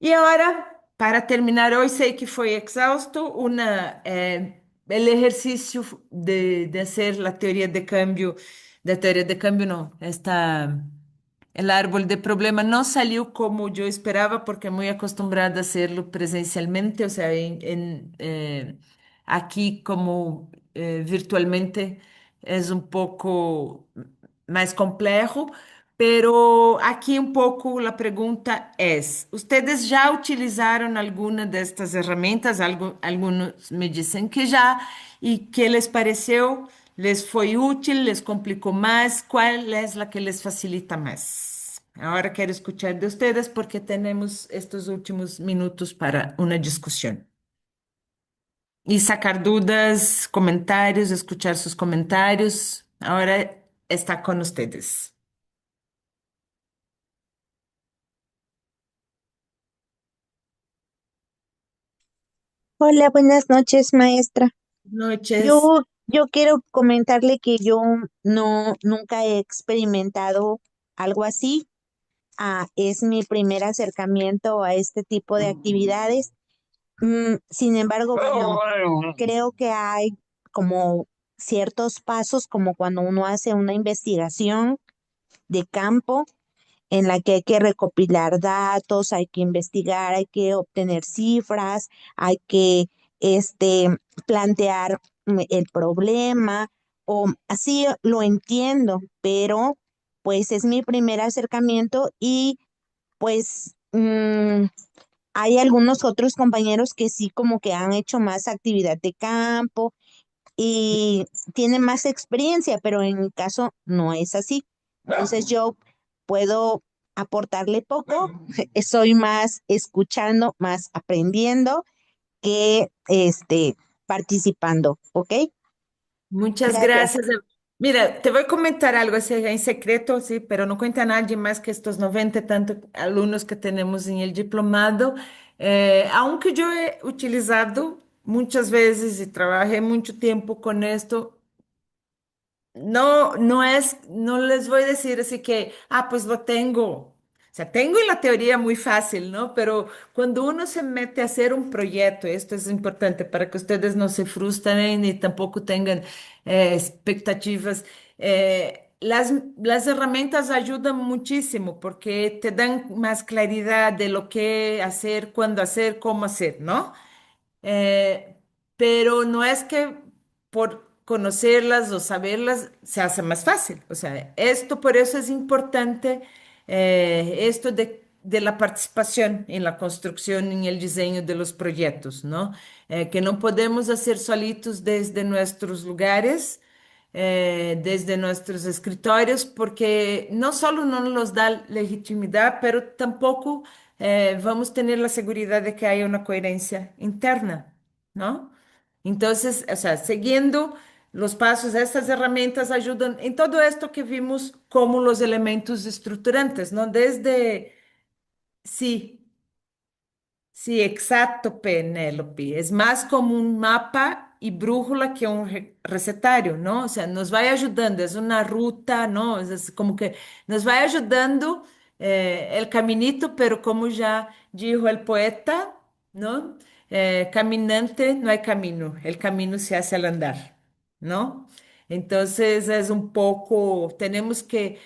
Y ahora, para terminar, hoy sé que fue exhausto el ejercicio de hacer la teoría de cambio no, el árbol de problema no salió como yo esperaba porque muy acostumbrada a hacerlo presencialmente, o sea, aquí como virtualmente es un poco más complejo. Pero aquí un poco la pregunta es, ¿ustedes ya utilizaron alguna de estas herramientas? Algunos me dicen que ya. ¿Y qué les pareció? ¿Les fue útil? ¿Les complicó más? ¿Cuál es la que les facilita más? Ahora quiero escuchar de ustedes porque tenemos estos últimos minutos para una discusión. Y sacar dudas, comentarios, escuchar sus comentarios. Ahora está con ustedes. Hola, buenas noches, maestra. Noches. Yo quiero comentarle que yo nunca he experimentado algo así. Es mi primer acercamiento a este tipo de actividades. Sin embargo, bueno, creo que hay como ciertos pasos, como cuando uno hace una investigación de campo en la que hay que recopilar datos, hay que investigar, hay que obtener cifras, hay que plantear el problema, o así lo entiendo, pero pues es mi primer acercamiento y pues hay algunos otros compañeros que sí como que han hecho más actividad de campo y tienen más experiencia, pero en mi caso no es así. Entonces yo puedo aportarle poco, soy más escuchando, más aprendiendo que participando, ¿ok? Muchas Gracias. gracias. Mira, te voy a comentar algo así en secreto, sí, pero no cuenta a nadie más que estos 90 tantos alumnos que tenemos en el diplomado. Aunque yo he utilizado muchas veces y trabajé mucho tiempo con esto, no les voy a decir así que, pues lo tengo. O sea, tengo en la teoría muy fácil, ¿no? Pero cuando uno se mete a hacer un proyecto, esto es importante para que ustedes no se frustren ni tampoco tengan expectativas. Las herramientas ayudan muchísimo porque te dan más claridad de lo que hacer, cuándo hacer, cómo hacer, ¿no? Eh, pero no es que por conocerlas o saberlas se hace más fácil. O sea, esto por eso es importante, esto de la participación en la construcción, en el diseño de los proyectos, ¿no? Que no podemos hacer solitos desde nuestros lugares, desde nuestros escritorios, porque no solo no nos da legitimidad, pero tampoco vamos a tener la seguridad de que haya una coherencia interna, ¿no? Entonces, o sea, siguiendo los pasos, estas herramientas ayudan en todo esto que vimos como los elementos estructurantes, ¿no? Desde, sí, sí, exacto, Penélope. Es más como un mapa y brújula que un recetario, ¿no? O sea, nos va ayudando, es una ruta, ¿no? Es como que nos va ayudando el caminito, pero como ya dijo el poeta, ¿no? Caminante no hay camino, el camino se hace al andar, ¿no? Entonces es un poco, tenemos que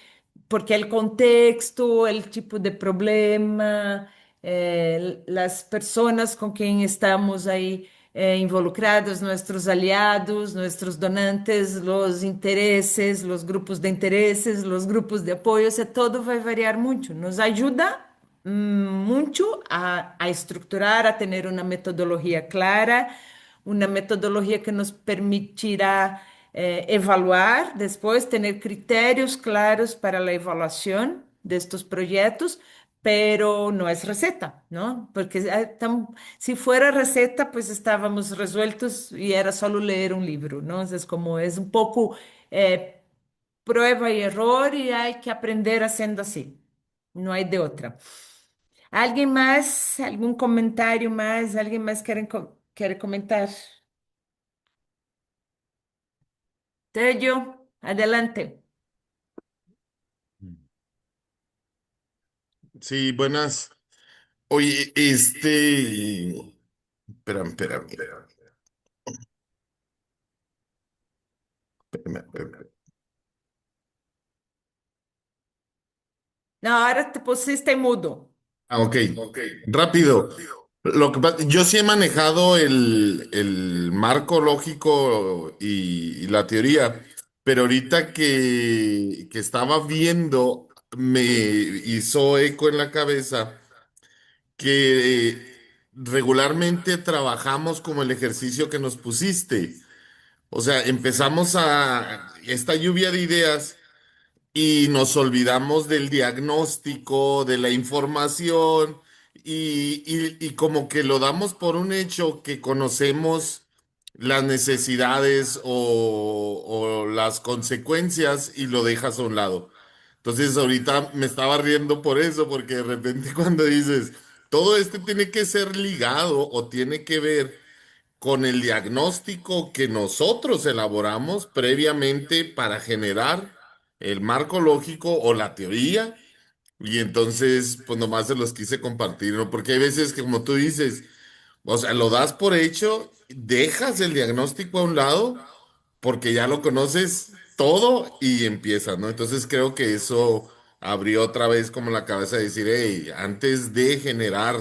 porque el contexto, el tipo de problema, las personas con quien estamos ahí involucrados, nuestros aliados, nuestros donantes, los intereses, los grupos de intereses, los grupos de apoyo, o sea, todo va a variar mucho. Nos ayuda mucho a estructurar, a tener una metodología clara, una metodología que nos permitirá evaluar después, tener criterios claros para la evaluación de estos proyectos, pero no es receta, ¿no? Porque si fuera receta, pues estábamos resueltos y era solo leer un libro, ¿no? Es como es un poco eh, prueba y error y hay que aprender haciendo así, no hay de otra. ¿Alguien más? ¿Algún comentario más? ¿Alguien más quiere comentar? Tello, adelante. Sí, buenas. Oye, espérame. No, ahora te pusiste mudo. Ah, ok, rápido. Yo sí he manejado el marco lógico y la teoría, pero ahorita que estaba viendo, me hizo eco en la cabeza que regularmente trabajamos como el ejercicio que nos pusiste. O sea, empezamos a esta lluvia de ideas y nos olvidamos del diagnóstico, de la información y como que lo damos por un hecho que conocemos las necesidades o las consecuencias y lo dejas a un lado. Entonces ahorita me estaba riendo por eso, porque de repente cuando dices, todo esto tiene que ser ligado o tiene que ver con el diagnóstico que nosotros elaboramos previamente para generar el marco lógico o la teoría. Y entonces, pues nomás se los quise compartir, ¿no? Porque hay veces que, como tú dices, o sea, lo das por hecho, dejas el diagnóstico a un lado porque ya lo conoces todo y empiezas, ¿no? Entonces creo que eso abrió otra vez como la cabeza de decir, hey, antes de generar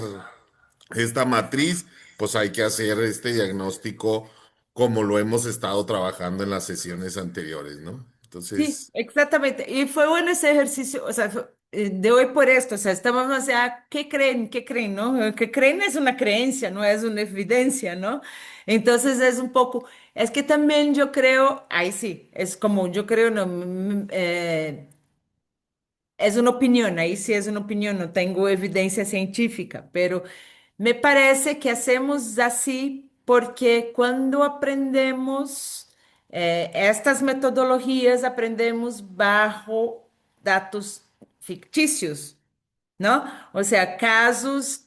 esta matriz, pues hay que hacer este diagnóstico como lo hemos estado trabajando en las sesiones anteriores, ¿no? Sí, Entonces, exactamente. Y fue bueno ese ejercicio, o sea, de hoy por esto, o sea, estamos, o sea, ¿qué creen? ¿Qué creen? ¿No? ¿Qué creen? Es una creencia, no es una evidencia, ¿no? Entonces es un poco, es que también yo creo, ahí sí, es como yo creo, no, es una opinión, ahí sí es una opinión, no tengo evidencia científica, pero me parece que hacemos así porque cuando aprendemos estas metodologías, aprendemos bajo datos ficticios, ¿no? O sea, casos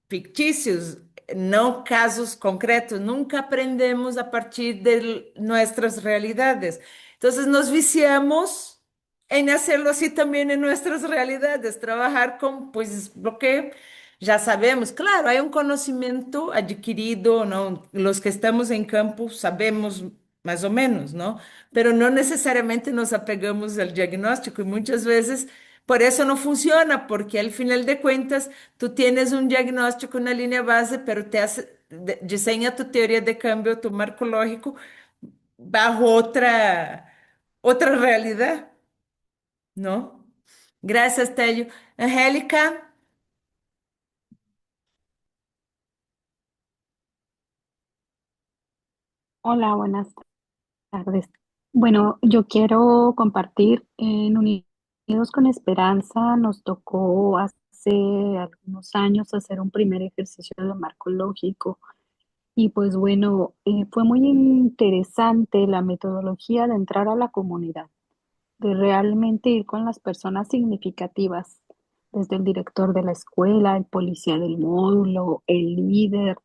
ficticios, no casos concretos. Nunca aprendemos a partir de nuestras realidades. Entonces nos viciamos en hacerlo así también en nuestras realidades, trabajar con pues lo que ya sabemos. Claro, hay un conocimiento adquirido, ¿no? Los que estamos en campo sabemos más o menos, ¿no? Pero no necesariamente nos apegamos al diagnóstico y muchas veces por eso no funciona, porque al final de cuentas tú tienes un diagnóstico, una línea base, pero diseña tu teoría de cambio, tu marco lógico bajo otra realidad, ¿no? Gracias, Tello. Angélica. Hola, buenas tardes. Bueno, yo quiero compartir en Unidos con Esperanza. Nos tocó hace algunos años hacer un primer ejercicio de marco lógico y pues bueno, fue muy interesante la metodología de entrar a la comunidad, de realmente ir con las personas significativas, desde el director de la escuela, el policía del módulo, el líder,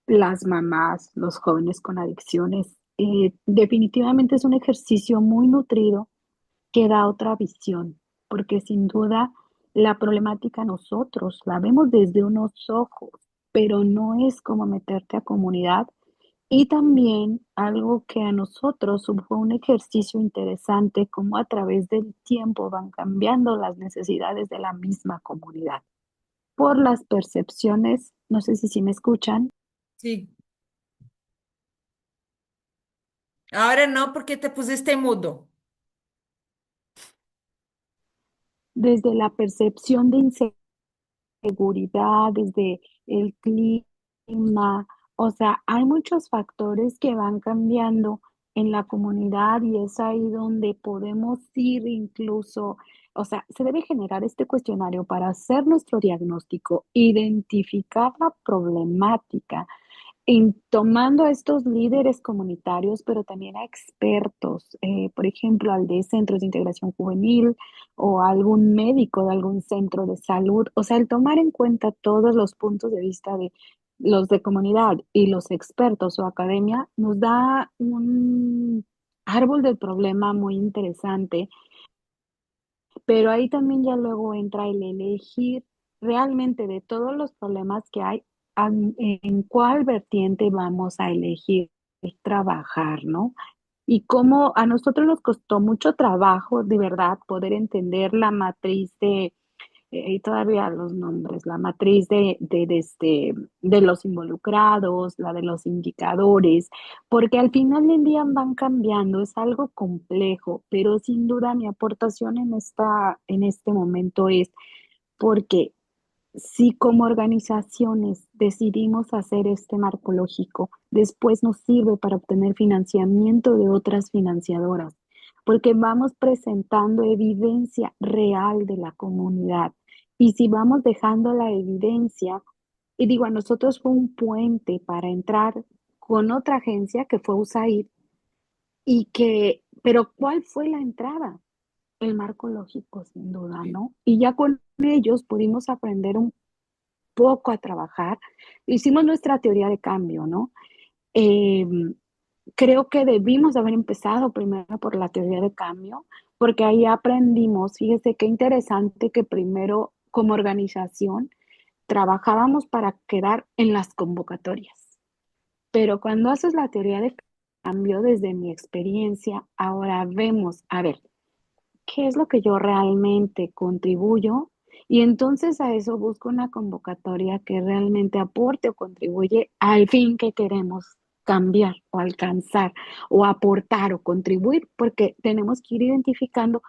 las mamás, los jóvenes con adicciones. Definitivamente es un ejercicio muy nutrido que da otra visión, porque sin duda la problemática nosotros la vemos desde unos ojos, pero no es como meterte a comunidad. Y también algo que a nosotros fue un ejercicio interesante, cómo a través del tiempo van cambiando las necesidades de la misma comunidad por las percepciones, no sé si me escuchan. Sí. Ahora no, porque te pusiste mudo. Desde la percepción de inseguridad, desde el clima, o sea, hay muchos factores que van cambiando en la comunidad y es ahí donde podemos ir incluso, o sea, se debe generar este cuestionario para hacer nuestro diagnóstico, identificar la problemática en tomando a estos líderes comunitarios, pero también a expertos, por ejemplo, al de centros de integración juvenil o a algún médico de algún centro de salud. O sea, el tomar en cuenta todos los puntos de vista de los de comunidad y los expertos o academia nos da un árbol del problema muy interesante, pero ahí también ya luego entra el elegir realmente de todos los problemas que hay, en cuál vertiente vamos a elegir trabajar, ¿no? Y cómo a nosotros nos costó mucho trabajo, de verdad, poder entender la matriz de y todavía los nombres, la matriz de los involucrados, la de los indicadores, porque al final del día van cambiando, es algo complejo, pero sin duda mi aportación en este momento es porque si como organizaciones decidimos hacer este marco lógico, después nos sirve para obtener financiamiento de otras financiadoras, porque vamos presentando evidencia real de la comunidad. Y si vamos dejando la evidencia, y digo, a nosotros fue un puente para entrar con otra agencia que fue USAID, pero ¿cuál fue la entrada? El marco lógico, sin duda, ¿no? Y ya con ellos pudimos aprender un poco a trabajar. Hicimos nuestra teoría de cambio, ¿no? Eh, Creo que debimos haber empezado primero por la teoría de cambio, porque ahí aprendimos, fíjese qué interesante que primero como organización trabajábamos para quedar en las convocatorias. Pero cuando haces la teoría de cambio, desde mi experiencia, ahora vemos, a ver, qué es lo que yo realmente contribuyo y entonces a eso busco una convocatoria que realmente aporte o contribuye al fin que queremos cambiar o alcanzar o aportar o contribuir, porque tenemos que ir identificando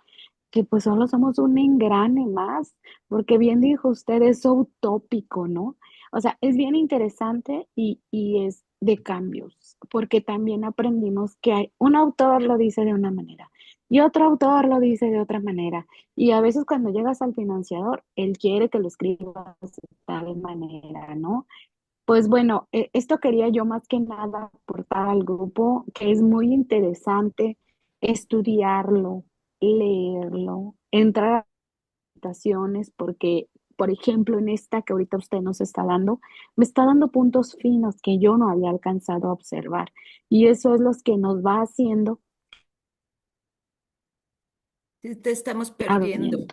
que pues solo somos un engrane más, porque bien dijo usted, es utópico, ¿no? O sea, es bien interesante y es de cambios, porque también aprendimos que hay, un autor lo dice de una manera y otro autor lo dice de otra manera, y a veces cuando llegas al financiador, él quiere que lo escribas de tal manera, ¿no? Pues bueno, esto quería yo más que nada aportar al grupo, que es muy interesante estudiarlo, leerlo, entrar a presentaciones, porque, por ejemplo, en esta que ahorita usted nos está dando, me está dando puntos finos que yo no había alcanzado a observar. Y eso es lo que nos va haciendo Sí, te estamos perdiendo. abriendo.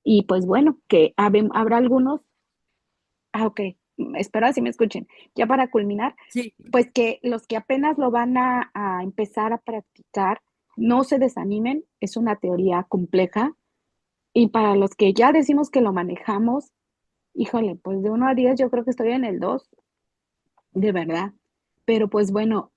Y pues bueno, que habrá algunos, ok, espero así me escuchen. Ya para culminar, Sí. pues que los que apenas lo van a empezar a practicar, no se desanimen, es una teoría compleja. Y para los que ya decimos que lo manejamos, híjole, pues de 1 a 10 yo creo que estoy en el 2 de verdad. Pero pues bueno,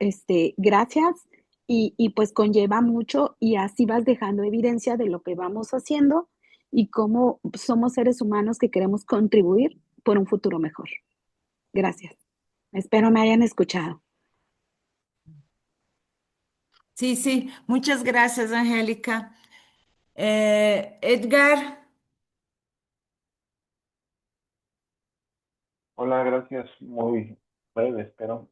gracias y pues conlleva mucho y así vas dejando evidencia de lo que vamos haciendo y cómo somos seres humanos que queremos contribuir por un futuro mejor. Gracias. Espero me hayan escuchado. Sí, sí, muchas gracias, Angélica. Edgar, Hola, gracias. Muy breve, espero.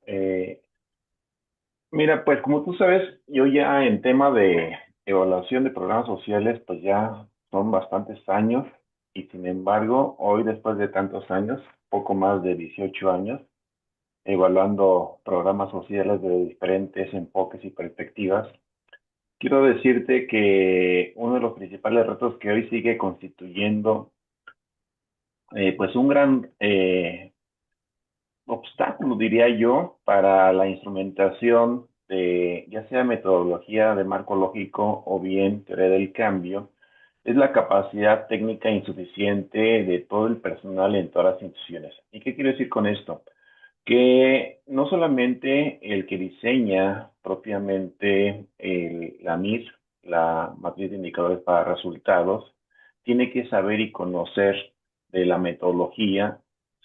Mira, pues como tú sabes, yo ya en tema de evaluación de programas sociales, pues ya son bastantes años y sin embargo, hoy después de tantos años, poco más de 18 años, evaluando programas sociales de diferentes enfoques y perspectivas, quiero decirte que uno de los principales retos que hoy sigue constituyendo, pues un gran obstáculo, diría yo, para la instrumentación de ya sea metodología de marco lógico o bien teoría del cambio, es la capacidad técnica insuficiente de todo el personal en todas las instituciones. ¿Y qué quiero decir con esto? Que no solamente el que diseña propiamente la MIR, la matriz de indicadores para resultados, tiene que saber y conocer de la metodología,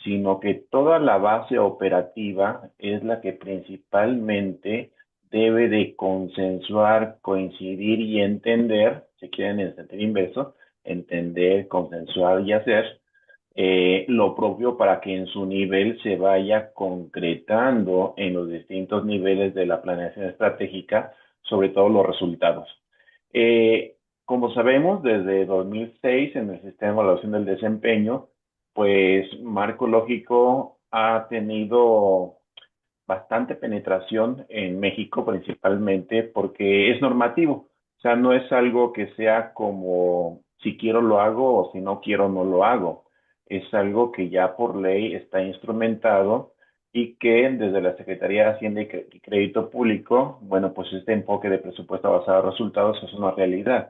sino que toda la base operativa es la que principalmente debe de consensuar, coincidir y entender, si quieren en el sentido inverso, entender, consensuar y hacer lo propio para que en su nivel se vaya concretando en los distintos niveles de la planeación estratégica, sobre todo los resultados. Eh, Como sabemos, desde 2006 en el sistema de evaluación del desempeño, pues Marco Lógico ha tenido bastante penetración en México principalmente porque es normativo. O sea, no es algo que sea como si quiero lo hago o si no quiero no lo hago. Es algo que ya por ley está instrumentado y que desde la Secretaría de Hacienda y Crédito Público, bueno, pues este enfoque de presupuesto basado en resultados es una realidad.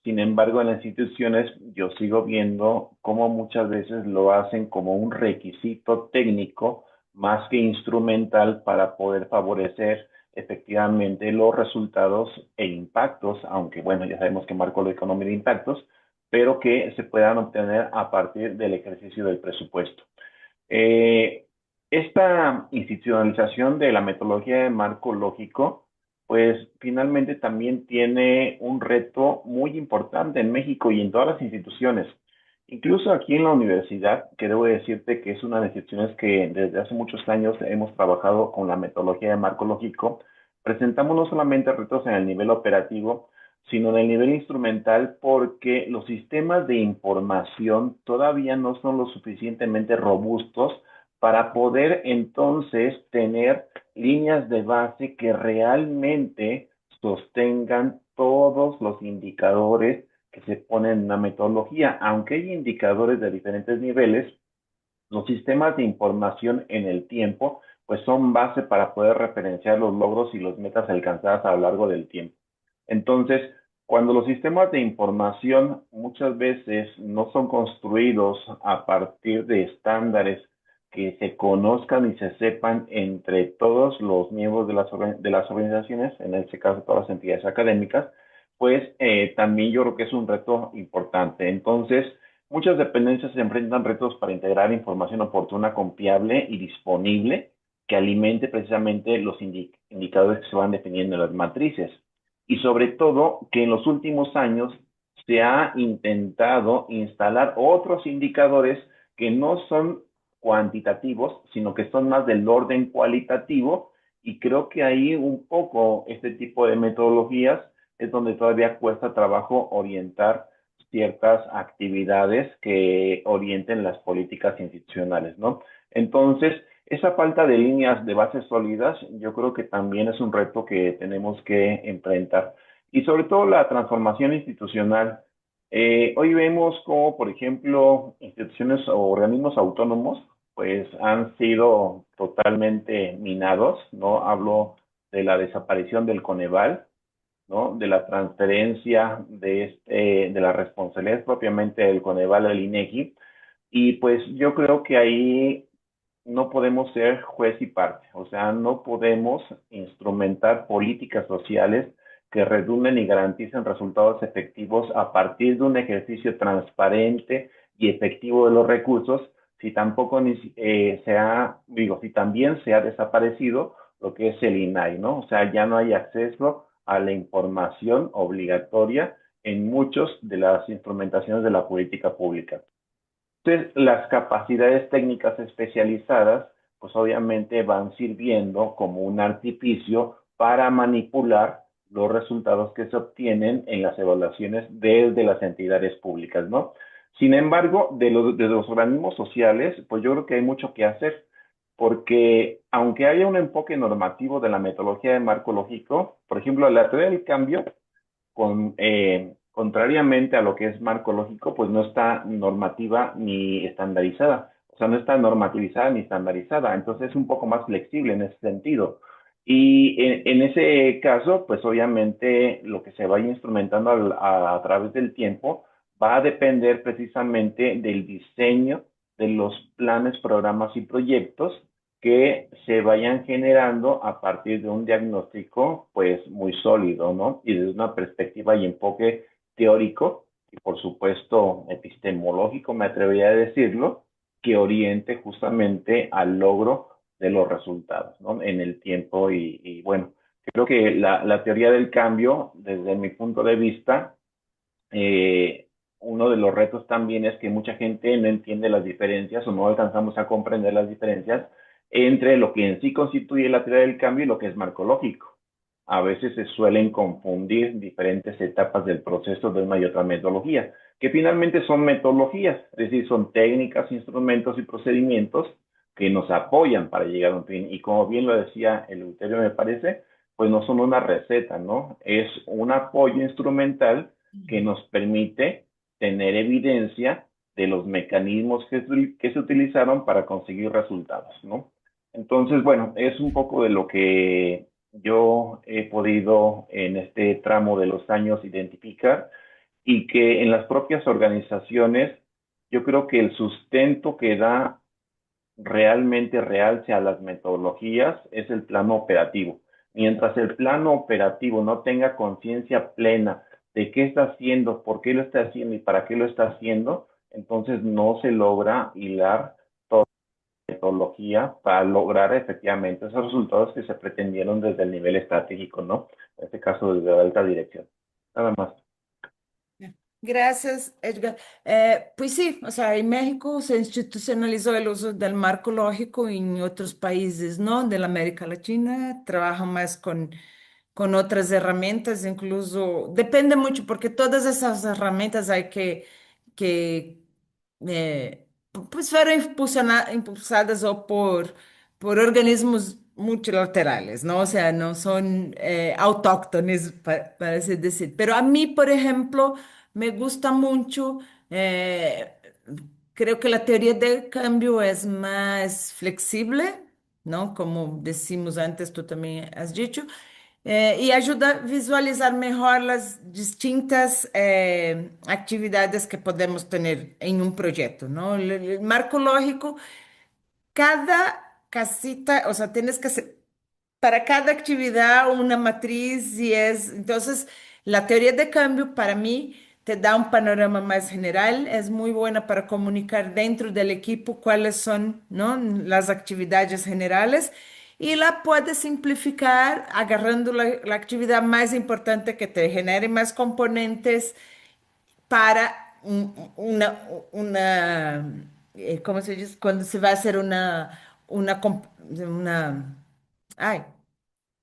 Sin embargo, en las instituciones yo sigo viendo cómo muchas veces lo hacen como un requisito técnico más que instrumental para poder favorecer efectivamente los resultados e impactos, aunque bueno, ya sabemos que marco la economía de impactos, pero que se puedan obtener a partir del ejercicio del presupuesto. Eh, Esta institucionalización de la metodología de marco lógico, pues finalmente también tiene un reto muy importante en México y en todas las instituciones. Incluso aquí en la universidad, que debo decirte que es una de las instituciones que desde hace muchos años hemos trabajado con la metodología de marco lógico, presentamos no solamente retos en el nivel operativo, sino en el nivel instrumental porque los sistemas de información todavía no son lo suficientemente robustos para poder entonces tener líneas de base que realmente sostengan todos los indicadores que se ponen en la metodología. Aunque hay indicadores de diferentes niveles, los sistemas de información en el tiempo pues son base para poder referenciar los logros y los metas alcanzadas a lo largo del tiempo. Entonces, cuando los sistemas de información muchas veces no son construidos a partir de estándares que se conozcan y se sepan entre todos los miembros de las organizaciones, en este caso todas las entidades académicas, pues también yo creo que es un reto importante. Entonces, muchas dependencias se enfrentan retos para integrar información oportuna, confiable y disponible que alimente precisamente los indicadores que se van definiendo en las matrices. Y sobre todo que en los últimos años se ha intentado instalar otros indicadores que no son cuantitativos, sino que son más del orden cualitativo, y creo que ahí un poco este tipo de metodologías es donde todavía cuesta trabajo orientar ciertas actividades que orienten las políticas institucionales, ¿no? Entonces, esa falta de líneas de bases sólidas, yo creo que también es un reto que tenemos que enfrentar. Y sobre todo la transformación institucional. Hoy vemos como, por ejemplo, instituciones o organismos autónomos, pues han sido totalmente minados, ¿no? Hablo de la desaparición del Coneval, ¿no? De la transferencia de la responsabilidad propiamente del Coneval al INEGI. Y pues yo creo que ahí no podemos ser juez y parte, o sea, no podemos instrumentar políticas sociales que redunden y garanticen resultados efectivos a partir de un ejercicio transparente y efectivo de los recursos, si tampoco si también se ha desaparecido lo que es el INAI, ¿no? O sea, ya no hay acceso a la información obligatoria en muchas de las instrumentaciones de la política pública. Entonces, las capacidades técnicas especializadas, pues obviamente van sirviendo como un artificio para manipular los resultados que se obtienen en las evaluaciones desde las entidades públicas, ¿no? Sin embargo, de los organismos sociales, pues yo creo que hay mucho que hacer, porque aunque haya un enfoque normativo de la metodología de marco lógico, por ejemplo, la teoría del cambio contrariamente a lo que es marco lógico, pues no está normativa ni estandarizada. O sea, no está normativizada ni estandarizada. Entonces es un poco más flexible en ese sentido. Y en ese caso, pues obviamente lo que se vaya instrumentando a través del tiempo va a depender precisamente del diseño de los planes, programas y proyectos que se vayan generando a partir de un diagnóstico pues muy sólido, ¿no? Y desde una perspectiva y enfoque teórico y por supuesto epistemológico, me atrevería a decirlo, que oriente justamente al logro de los resultados, ¿no? En el tiempo y bueno, creo que la teoría del cambio, desde mi punto de vista, uno de los retos también es que mucha gente no entiende las diferencias o no alcanzamos a comprender las diferencias entre lo que en sí constituye la teoría del cambio y lo que es marco lógico. A veces se suelen confundir diferentes etapas del proceso de una y otra metodología, que finalmente son metodologías, es decir, son técnicas, instrumentos y procedimientos que nos apoyan para llegar a un fin. Y como bien lo decía el Eleuterio, me parece, pues no son una receta, ¿no? Es un apoyo instrumental que nos permite tener evidencia de los mecanismos que se utilizaron para conseguir resultados, ¿no? Entonces, bueno, es un poco de lo que yo he podido en este tramo de los años identificar y que en las propias organizaciones yo creo que el sustento que da realmente realce a las metodologías es el plano operativo. Mientras el plano operativo no tenga conciencia plena de qué está haciendo, por qué lo está haciendo y para qué lo está haciendo, entonces no se logra hilar toda la metodología para lograr efectivamente esos resultados que se pretendieron desde el nivel estratégico, ¿no? En este caso, desde la alta dirección. Nada más. Gracias, Edgar. Pues sí, o sea, en México se institucionalizó el uso del marco lógico y en otros países, ¿no? De la América Latina trabajan más con otras herramientas, incluso depende mucho, porque todas esas herramientas hay que pues fueron impulsadas o por organismos multilaterales, ¿no? O sea, no son autóctones, para así decir. Pero a mí, por ejemplo, me gusta mucho, eh, creo que la teoría del cambio es más flexible, ¿no? Como decimos antes, tú también has dicho, y ayuda a visualizar mejor las distintas actividades que podemos tener en un proyecto, ¿no? El marco lógico, cada casita, o sea, tienes que hacer para cada actividad una matriz y es, entonces, la teoría de cambio para mí te da un panorama más general, es muy buena para comunicar dentro del equipo cuáles son, ¿no? Las actividades generales y la puedes simplificar agarrando la actividad más importante que te genere más componentes para ¿cómo se dice? Cuando se va a hacer una, ay,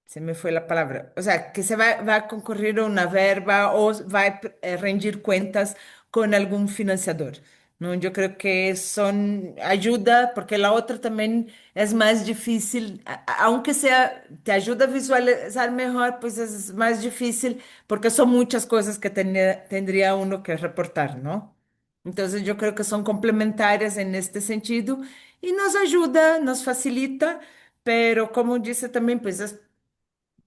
se me fue la palabra. O sea, que va a concurrir a una verba o va a rendir cuentas con algún financiador, ¿no? Yo creo que son ayuda, porque la otra también es más difícil, aunque sea, te ayuda a visualizar mejor, pues es más difícil porque son muchas cosas que tendría uno que reportar, ¿no? Entonces yo creo que son complementarias en este sentido y nos ayuda, nos facilita, pero como dice también, pues es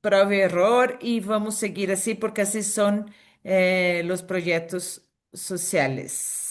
prueba y error y vamos a seguir así porque así son los proyectos sociales.